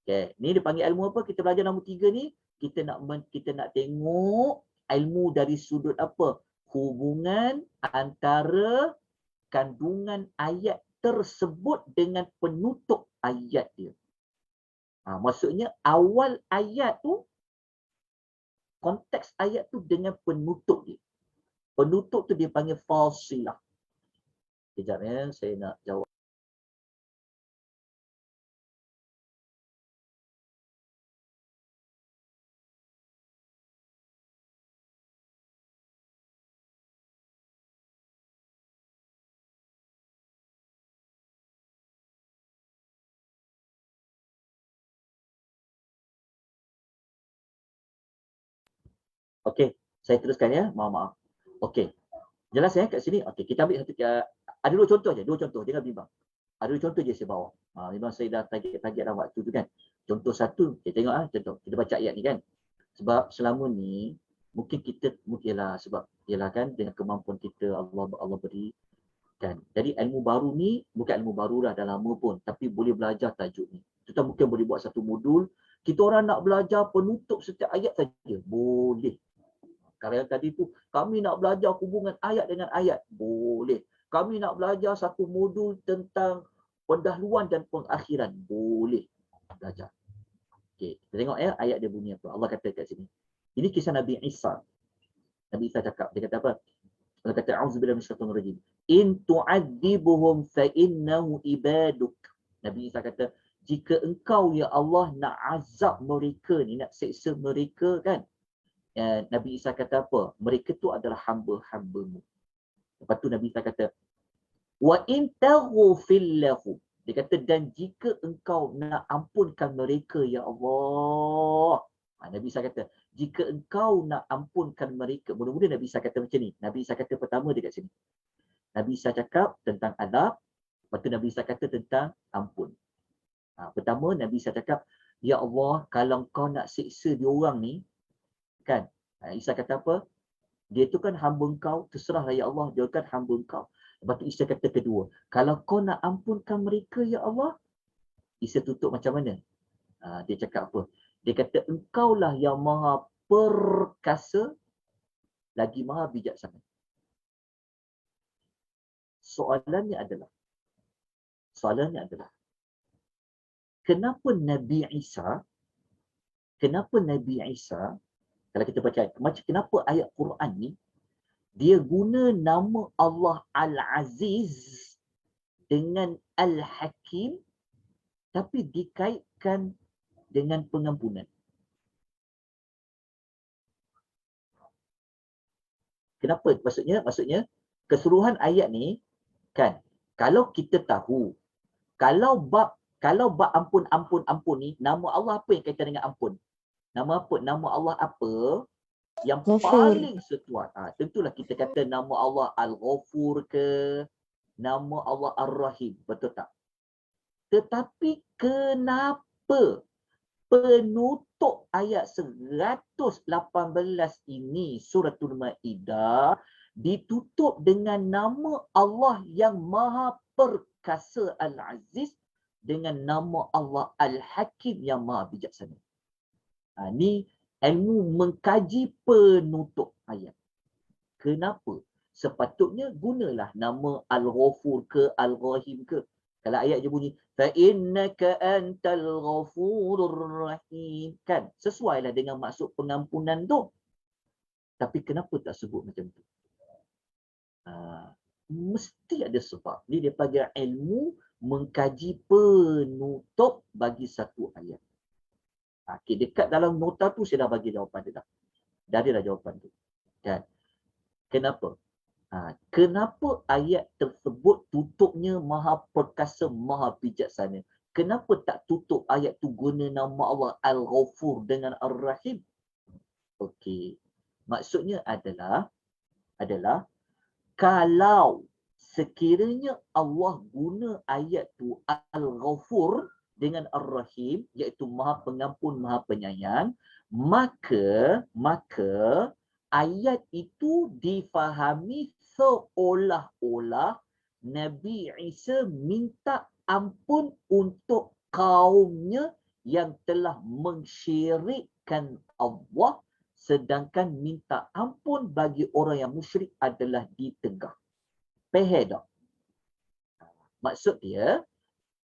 Okay, ni dia panggil ilmu apa? Kita belajar nombor 3 ni. Kita nak tengok ilmu dari sudut apa? Hubungan antara kandungan ayat tersebut dengan penutup ayat dia. Maksudnya awal ayat tu, konteks ayat tu dengan penutup dia. Penutup tu dia panggil fasilah. Sekejap saya nak jawab. Okey, saya teruskan ya. Maaf. Okey. Jelas kat sini. Okey, kita ambil satu, ada 2 contoh je, 2 contoh, jangan bimbang. Ada 2 contoh je saya bawa. Memang saya dah target dalam waktu tu kan. Contoh satu, kita tengok contoh. Kita baca ayat ni kan. Sebab selama ni mungkin kita sebab kan dengan kemampuan kita Allah beri kan. Jadi ilmu baru ni bukan ilmu baru dah lama pun, tapi boleh belajar tajuk ni. Kita mungkin boleh buat satu modul. Kita orang nak belajar penutup setiap ayat saja. Boleh. Kalau tadi tu, kami nak belajar hubungan ayat dengan ayat. Boleh. Kami nak belajar satu modul tentang pendahuluan dan pengakhiran. Boleh belajar. Okey, kita tengok ayat dia bunyi apa. Allah kata kat sini. Ini kisah Nabi Isa. Nabi Isa cakap, dia kata apa? Allah kata, A'udzubillahi minasyaitonir rajim. In tu'adzibuhum fa innahu ibaduk. Nabi Isa kata, jika engkau ya Allah nak azab mereka ni, nak seksa mereka kan, Nabi Isa kata apa? Mereka tu adalah hamba-hambamu. Lepas tu Nabi Isa kata, wa in taghfir lahum. Dia kata, dan jika engkau nak ampunkan mereka ya Allah. Nabi Isa kata, jika engkau nak ampunkan mereka. Mula-mula Nabi Isa kata macam ni. Nabi Isa kata pertama dekat sini. Nabi Isa cakap tentang adab. Lepas tu Nabi Isa kata tentang ampun. Pertama Nabi Isa cakap, ya Allah, kalau kau nak siksa diorang ni, kan? Isa kata apa? Dia tu kan hamba engkau, terserahlah ya Allah, dia kan hamba engkau. Lepas tu Isa kata kedua, kalau kau nak ampunkan mereka ya Allah, Isa tutup macam mana? Dia cakap apa? Dia kata, engkaulah yang maha perkasa, lagi maha bijaksana. Soalannya adalah, kenapa Nabi Isa, kalau kita baca, macam kenapa ayat Quran ni, dia guna nama Allah Al-Aziz dengan Al-Hakim, tapi dikaitkan dengan pengampunan. Kenapa? Maksudnya keseluruhan ayat ni, kan, kalau kita tahu, kalau bab ampun ni, nama Allah apa yang kaitan dengan ampun? Nama apa? Nama Allah apa yang paling setuat? Tentulah kita kata nama Allah Al-Ghafur ke, nama Allah Ar-Rahim. Betul tak? Tetapi kenapa penutup ayat 118 ini, Suratul Maidah, ditutup dengan nama Allah yang maha perkasa Al-Aziz dengan nama Allah Al-Hakim yang maha bijaksana. Ni ilmu mengkaji penutup ayat. Kenapa? Sepatutnya gunalah nama Al-Ghafur ke Al-Rahim ke. Kalau ayat je bunyi فَإِنَّكَ أَنْتَ الْغَفُورُ الرَّحِيمُ, kan sesuailah dengan maksud pengampunan tu. Tapi kenapa tak sebut macam tu? Mesti ada sebab. Ni dia panggil ilmu mengkaji penutup bagi satu ayat. Okay, dekat dalam nota tu saya dah bagi jawapan dia dah. Dah ada dah jawapan tu. Kan? Kenapa? Kenapa ayat tersebut tutupnya maha perkasa, maha bijaksana? Kenapa tak tutup ayat tu guna nama Allah Al-Ghafur dengan Ar-Rahim? Okey. Maksudnya adalah kalau sekiranya Allah guna ayat tu Al-Ghafur dengan Ar-Rahim, iaitu maha pengampun, maha penyayang, maka ayat itu difahami seolah-olah Nabi Isa minta ampun untuk kaumnya yang telah mensyirikkan Allah, sedangkan minta ampun bagi orang yang musyrik adalah ditegah. Faham tak?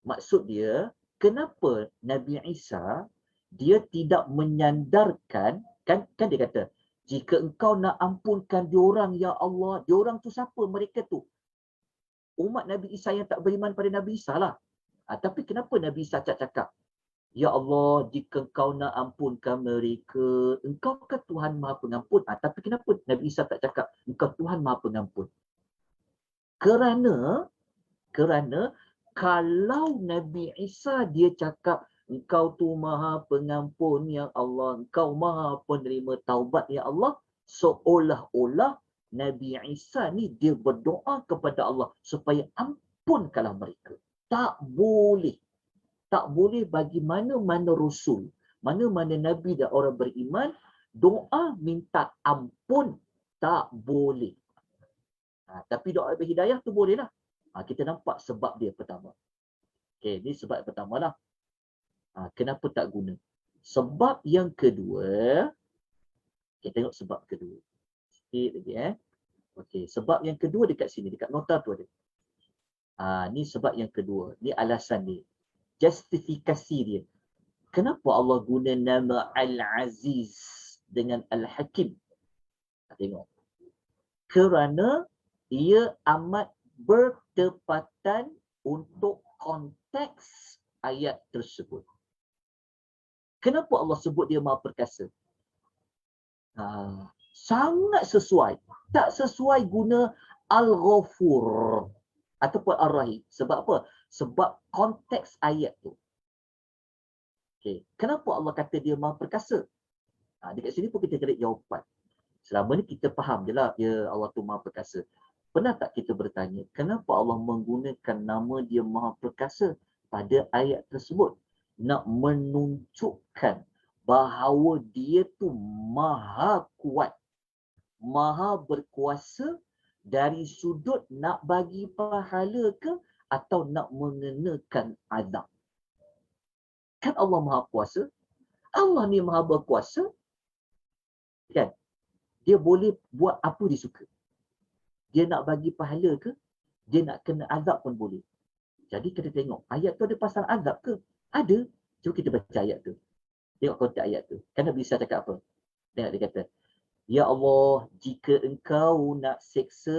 Maksud dia kenapa Nabi Isa dia tidak menyandarkan, kan dia kata, jika engkau nak ampunkan diorang, ya Allah, diorang tu siapa? Mereka tu umat Nabi Isa yang tak beriman pada Nabi Isa lah. Tapi kenapa Nabi Isa cakap, ya Allah, jika engkau nak ampunkan mereka, engkau kan Tuhan Maha Pengampun. Tapi kenapa Nabi Isa tak cakap, engkau Tuhan Maha Pengampun? Kerana kalau Nabi Isa dia cakap, engkau tu maha pengampun ya Allah, engkau maha penerima taubat ya Allah, seolah-olah Nabi Isa ni dia berdoa kepada Allah supaya ampunkanlah mereka. Tak boleh. Tak boleh bagi mana-mana Rasul, mana-mana Nabi dan orang beriman, doa minta ampun tak boleh. Tapi doa berhidayah tu boleh lah. Kita nampak sebab dia pertama. Okay, ni sebab pertama lah. Kenapa tak guna? Sebab yang kedua, kita tengok sebab kedua. Sikit lagi Okey, sebab yang kedua dekat sini, dekat nota tu ada. Ni sebab yang kedua. Ni alasan dia. Justifikasi dia. Kenapa Allah guna nama Al-Aziz dengan Al-Hakim? Tengok. Kerana ia amat bertepatan untuk konteks ayat tersebut. Kenapa Allah sebut dia maha perkasa? Sangat sesuai. Tak sesuai guna Al-Ghafur ataupun Ar-Rahim. Sebab apa? Sebab konteks ayat tu. Okay. Kenapa Allah kata dia maha perkasa? Dekat sini pun kita cari jawapan. Selama ni kita faham je lah, ya Allah tu maha perkasa. Pernah tak kita bertanya, kenapa Allah menggunakan nama dia maha perkasa pada ayat tersebut? Nak menunjukkan bahawa dia tu maha kuat, maha berkuasa dari sudut nak bagi pahala ke atau nak mengenakan azab. Kan Allah maha kuasa, Allah ni maha berkuasa, kan? Dia boleh buat apa dia suka. Dia nak bagi pahala ke, dia nak kena azab pun boleh. Jadi kita tengok, ayat tu ada pasal azab ke? Ada. Cuba kita baca ayat tu. Tengok konteks ayat tu. Kan Nabi Isa cakap apa? Tengok dia kata, ya Allah, jika engkau nak seksa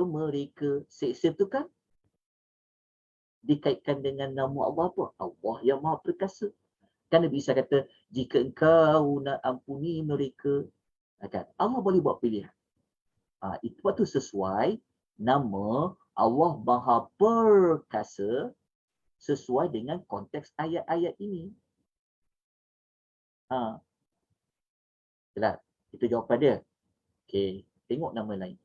mereka. Seksa tu kan dikaitkan dengan nama Allah apa? Allah yang maha perkasa. Kan Nabi Isa kata, jika engkau nak ampuni mereka, kan? Allah boleh buat pilihan. Itu tu sesuai nama Allah maha perkasa sesuai dengan konteks ayat-ayat ini. Jelas? Itu jawapan dia. Okey, tengok nama lain.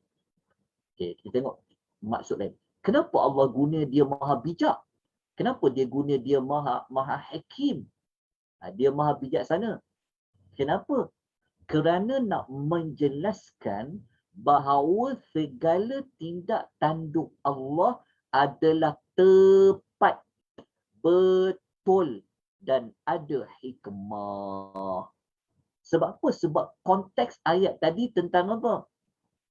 Okey, kita tengok maksud lain. Kenapa Allah guna dia maha bijak? Kenapa dia guna dia maha hakim? Dia maha bijaksana. Kenapa? Kerana nak menjelaskan bahawa segala tindak tanduk Allah adalah tepat, betul dan ada hikmah. Sebab apa? Sebab konteks ayat tadi tentang apa?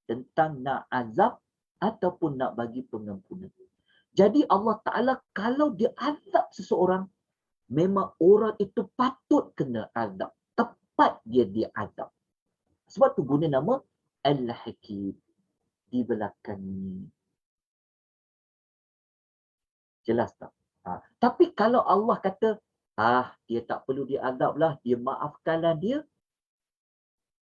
Tentang nak azab ataupun nak bagi pengampunan. Jadi Allah Ta'ala kalau dia azab seseorang, memang orang itu patut kena azab. Tepat dia azab. Sebab tu guna nama Al-Hakim di belakang ni. Jelas tak? Tapi kalau Allah kata, dia tak perlu diazab lah, dia maafkanlah dia,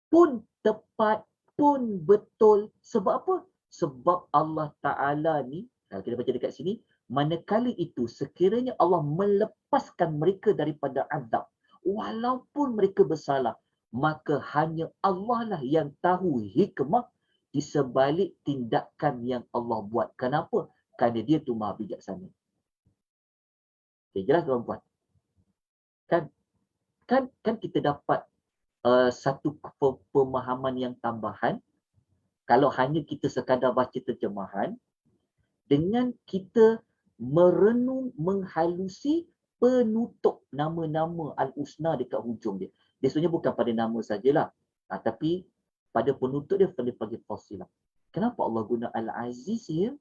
pun tepat, pun betul. Sebab apa? Sebab Allah Ta'ala ni, kalau kita baca dekat sini, manakala itu sekiranya Allah melepaskan mereka daripada azab, walaupun mereka bersalah, maka hanya Allah lah yang tahu hikmah di sebalik tindakan yang Allah buat. Kenapa? Kerana dia tu maha bijaksana. Okay, jelas tuan-tuan? Kan kita dapat satu pemahaman yang tambahan. Kalau hanya kita sekadar baca terjemahan, dengan kita merenung, menghalusi penutup nama-nama Al-Husna dekat hujung dia. Dia sebenarnya bukan pada nama sajalah, tapi pada penutup dia panggil fasilah. Kenapa Allah guna Al-Aziz ya?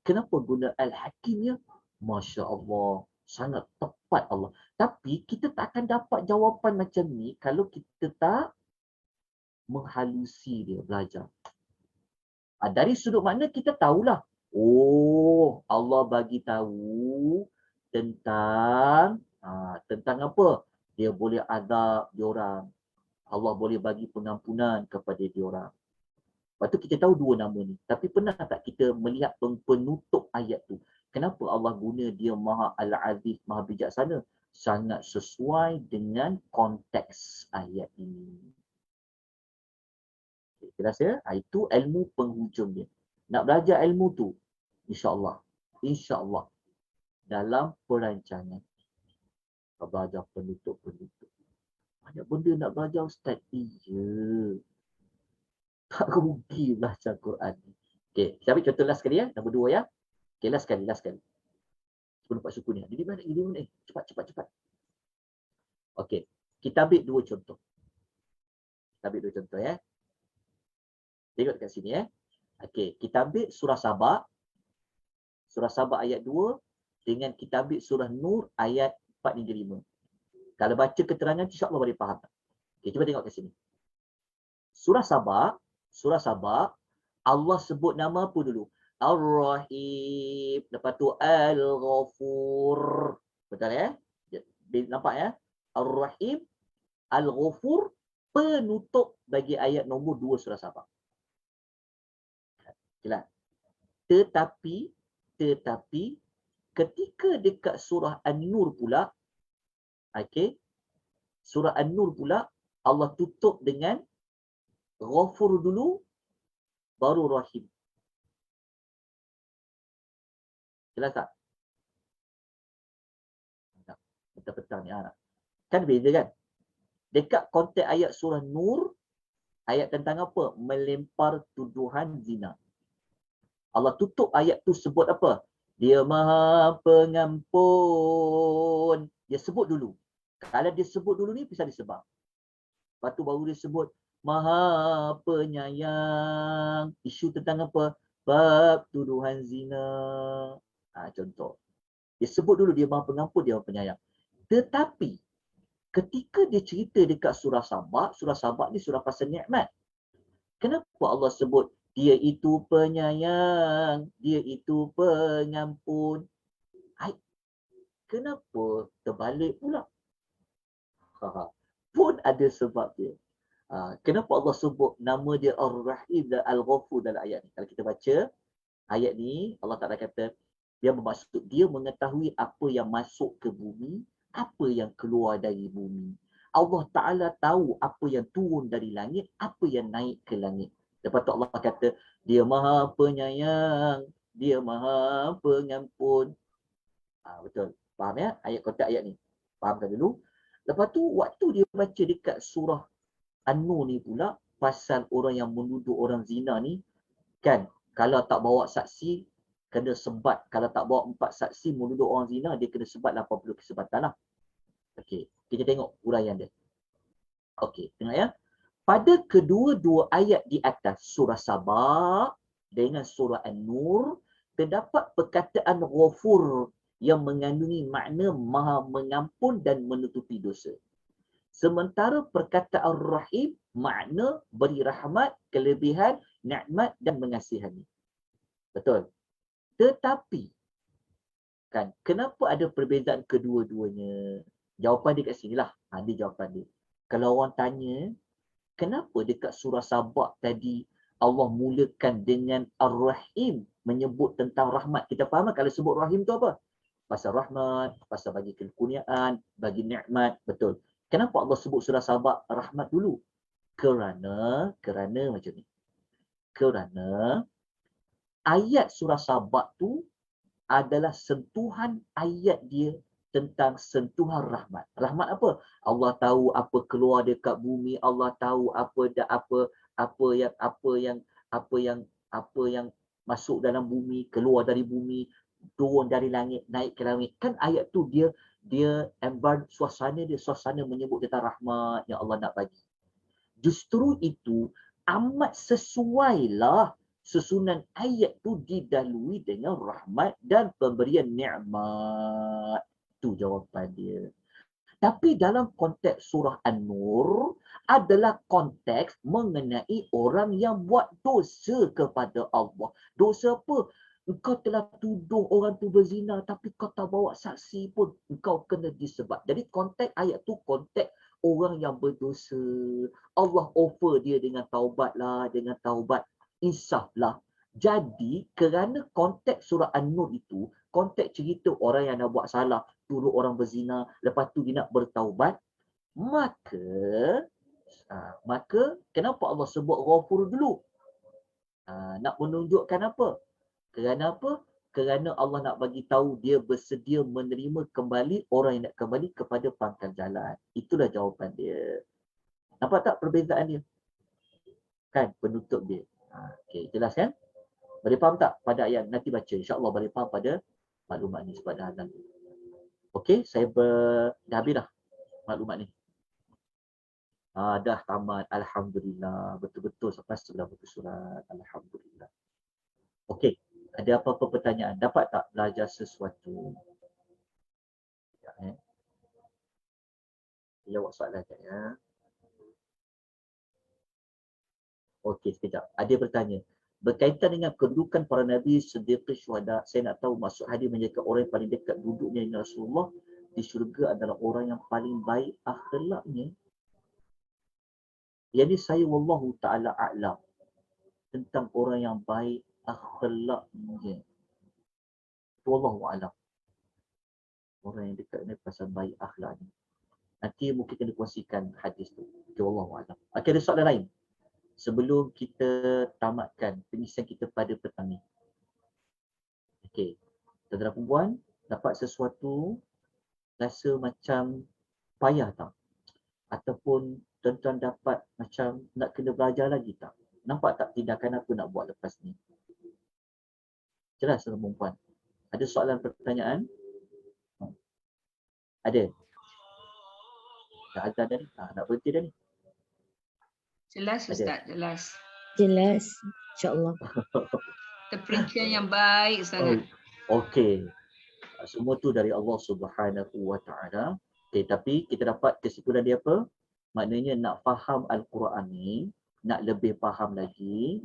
Kenapa guna Al-Hakim ya? Masya Allah, sangat tepat Allah. Tapi kita tak akan dapat jawapan macam ni kalau kita tak menghalusi dia, belajar. Dari sudut mana kita tahulah, oh Allah bagi tahu tentang apa? Dia boleh azab diorang. Allah boleh bagi pengampunan kepada diorang. Lepas tu kita tahu dua nama ni. Tapi pernah tak kita melihat penutup ayat tu? Kenapa Allah guna dia Maha Al-Aziz, Maha Bijaksana? Sangat sesuai dengan konteks ayat ini. Jelas ya? Itu ilmu penghujung dia. Nak belajar ilmu tu, insya-Allah dalam perancangan. Belajar penutup-penutup. Banyak benda nak belajar Ustaz. Iya. Tak rugi belajar Quran ni. Okey, kita ambil contoh last sekali ya. Nombor 2 ya. Okey, last sekali. Sebelum Pak Suku ni. Di mana? Cepat. Okey, kita ambil dua contoh. Ya. Tengok kat sini ya. Okey, kita ambil surah Sabah. Surah Sabah ayat 2 dengan kita ambil surah Nur ayat 4 hingga 5. Kalau baca keterangan insya-Allah boleh faham. Okey, cuba tengok kat sini. Surah Sabah Allah sebut nama apa dulu? Ar-Rahim, lepas tu Al-Ghafur. Betul ya? Nampak ya? Ar-Rahim, Al-Ghafur, penutup bagi ayat nombor 2 surah Sabah. Jelas. Tetapi ketika dekat surah An-Nur pula, okey, surah An-Nur pula Allah tutup dengan Ghafur dulu baru Rahim. Jelas tak? Petang-petang ni kan beza kan? Dekat konteks ayat surah Nur, ayat tentang apa? Melempar tuduhan zina. Allah tutup ayat tu sebut apa? Dia Maha Pengampun. Dia sebut dulu. Kalau dia sebut dulu ni bisa disebab. Lepas tu baru dia sebut Maha Penyayang. Isu tentang apa? Bab tuduhan zina. Contoh. Dia sebut dulu dia Maha Pengampun, dia Maha Penyayang. Tetapi ketika dia cerita dekat surah Sabah ni surah pasal nikmat. Kenapa Allah sebut dia itu penyayang, dia itu pengampun? Kenapa terbalik pula? Pun ada sebab dia. Kenapa Allah sebut nama dia Ar-Rahim dan Al-Ghafur dalam ayat ni? Kalau kita baca ayat ni, Allah Ta'ala kata, dia bermaksud dia mengetahui apa yang masuk ke bumi, apa yang keluar dari bumi. Allah Ta'ala tahu apa yang turun dari langit, apa yang naik ke langit. Lepas tu Allah kata, dia Maha Penyayang, dia Maha Pengampun. Betul. Faham ya? Ayat konteks ayat ni. Fahamkan dulu. Lepas tu, waktu dia baca dekat surah An-Nur ni pula, pasal orang yang menuduh orang zina ni, kan, kalau tak bawa saksi, kena sebat. Kalau tak bawa 4 saksi menuduh orang zina, dia kena sebat 80 kesebatan lah. Okey, kita tengok uraian dia. Okey, tengok ya. Pada kedua-dua ayat di atas surah Sabah dengan surah An-Nur, terdapat perkataan Ghafur yang mengandungi makna Maha mengampun dan menutupi dosa. Sementara perkataan Rahim makna beri rahmat, kelebihan, nikmat dan mengasihani. Betul. Tetapi kan, kenapa ada perbezaan kedua-duanya? Jawapan dia kat sinilah. Dia jawapan dia. Kalau orang tanya, kenapa dekat surah Sabah tadi Allah mulakan dengan Ar-Rahim, menyebut tentang rahmat. Kita faham kalau sebut Rahim tu apa? Pasal rahmat, pasal bagi kekurniaan, bagi nikmat. Betul. Kenapa Allah sebut surah Sabah rahmat dulu? Kerana macam ni. Kerana ayat surah Sabah tu adalah sentuhan ayat dia tentang sentuhan rahmat. Rahmat apa? Allah tahu apa keluar dekat bumi, Allah tahu apa yang masuk dalam bumi, keluar dari bumi, turun dari langit, naik ke langit. Kan ayat tu dia suasana menyebut tentang rahmat yang Allah nak bagi. Justru itu amat sesuailah susunan ayat tu didahului dengan rahmat dan pemberian nikmat. Itu jawapan dia. Tapi dalam konteks surah An-Nur adalah konteks mengenai orang yang buat dosa kepada Allah. Dosa apa? Engkau telah tuduh orang tu berzina tapi kau tak bawa saksi pun, engkau kena disebat. Jadi konteks ayat tu konteks orang yang berdosa. Allah offer dia dengan taubatlah, dengan taubat insaflah. Jadi kerana konteks surah An-Nur itu, konteks cerita orang yang nak buat salah, tuduh orang berzina, lepas tu dia nak bertaubat, maka kenapa Allah sebut Ghafur dulu? Nak menunjukkan apa? Kerana apa? Kerana Allah nak bagi tahu dia bersedia menerima kembali orang yang nak kembali kepada pangkal jalan. Itulah jawapan dia. Nampak tak perbezaan dia? Kan penutup dia. Okey, jelas kan? Boleh faham tak pada ayat nanti baca? InsyaAllah boleh faham pada maklumat ni sebab dah azan. Okey, dah habis dah maklumat ni. Dah tamat. Alhamdulillah. Betul-betul sampai 90 surat. Alhamdulillah. Okey, ada apa-apa pertanyaan? Dapat tak belajar sesuatu? Jawab soalan sekejap ya. Okey, sekejap. Ada bertanya. Berkaitan dengan kedudukan para Nabi, Siddiq, Syuhada, saya nak tahu maksud hadis menjadikan orang yang paling dekat duduknya dengan Rasulullah di syurga adalah orang yang paling baik akhlaknya. Jadi saya wallahu ta'ala a'lam tentang orang yang baik akhlaknya. Wallahu a'lam. Orang yang dekat ni pasal baik akhlaknya. Nanti mungkin kena kongsikan hadis tu. Wallahu a'lam. Okey, ada soalan lain sebelum kita tamatkan pengisian kita pada petang ni. Okey. Tuan-tuan dan puan, dapat sesuatu rasa macam payah tak? Ataupun tuan-tuan dapat macam nak kena belajar lagi tak? Nampak tak tindakan apa nak buat lepas ni? Jelas tuan-tuan dan puan? Ada soalan pertanyaan? Ada? Dah azan dah ni? Nak berhenti dah ni? Jelas Ustaz, jelas. Jelas. InsyaAllah. Preacher yang baik sangat. Okey. Semua tu dari Allah Subhanahu Wa Taala. Okey, tapi kita dapat kesimpulan dia apa? Maknanya nak faham Al-Quran ni, nak lebih faham lagi,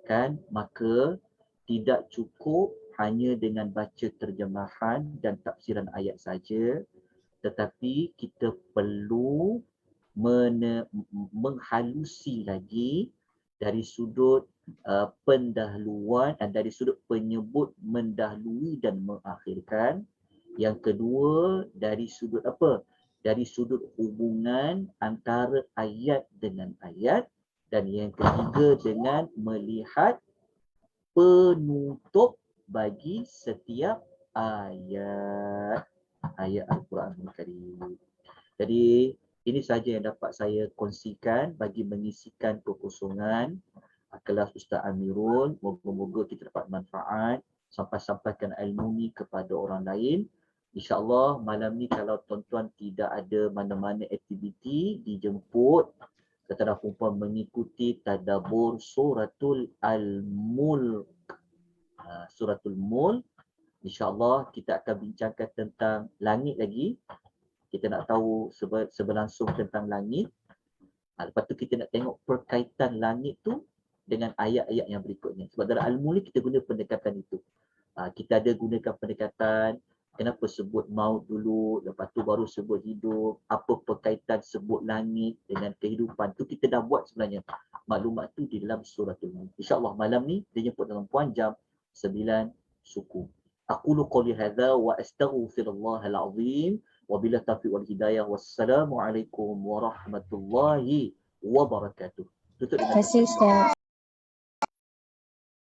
kan? Maka tidak cukup hanya dengan baca terjemahan dan tafsiran ayat saja, tetapi kita perlu menghalusi lagi dari sudut pendahuluan dan dari sudut penyebut mendahului dan mengakhirkan. Yang kedua dari sudut apa? Dari sudut hubungan antara ayat dengan ayat. Dan yang ketiga dengan melihat penutup bagi setiap ayat Al-Quran Al-Karim. Jadi ini sahaja yang dapat saya kongsikan bagi mengisikan kekosongan kelas Ustaz Amirul. Moga-moga kita dapat manfaat. sampai-sampaikan ilmu ni kepada orang lain. InsyaAllah malam ni kalau tuan-tuan tidak ada mana-mana aktiviti, dijemput kepada perempuan mengikuti tadabbur suratul Al-Mulk. Suratul Mulk. InsyaAllah kita akan bincangkan tentang langit lagi. Kita nak tahu sebelangsung tentang langit. Lepas tu kita nak tengok perkaitan langit tu dengan ayat-ayat yang berikutnya. Sebab dalam Al-Mulk kita guna pendekatan itu. Kita ada gunakan pendekatan kenapa sebut maut dulu, lepas tu baru sebut hidup, apa perkaitan sebut langit dengan kehidupan. Tu kita dah buat sebenarnya. Maklumat tu di dalam suratul Mulk. InsyaAllah malam ni dia jemput dengan puan jam 9 suku. Aqulu qawli hadza wa astaghfirullahal azim wa billahi taufiq wal hidayah. Wassalamualaikum warahmatullahi wabarakatuh. Tutup dengan Terima kasih Ustaz.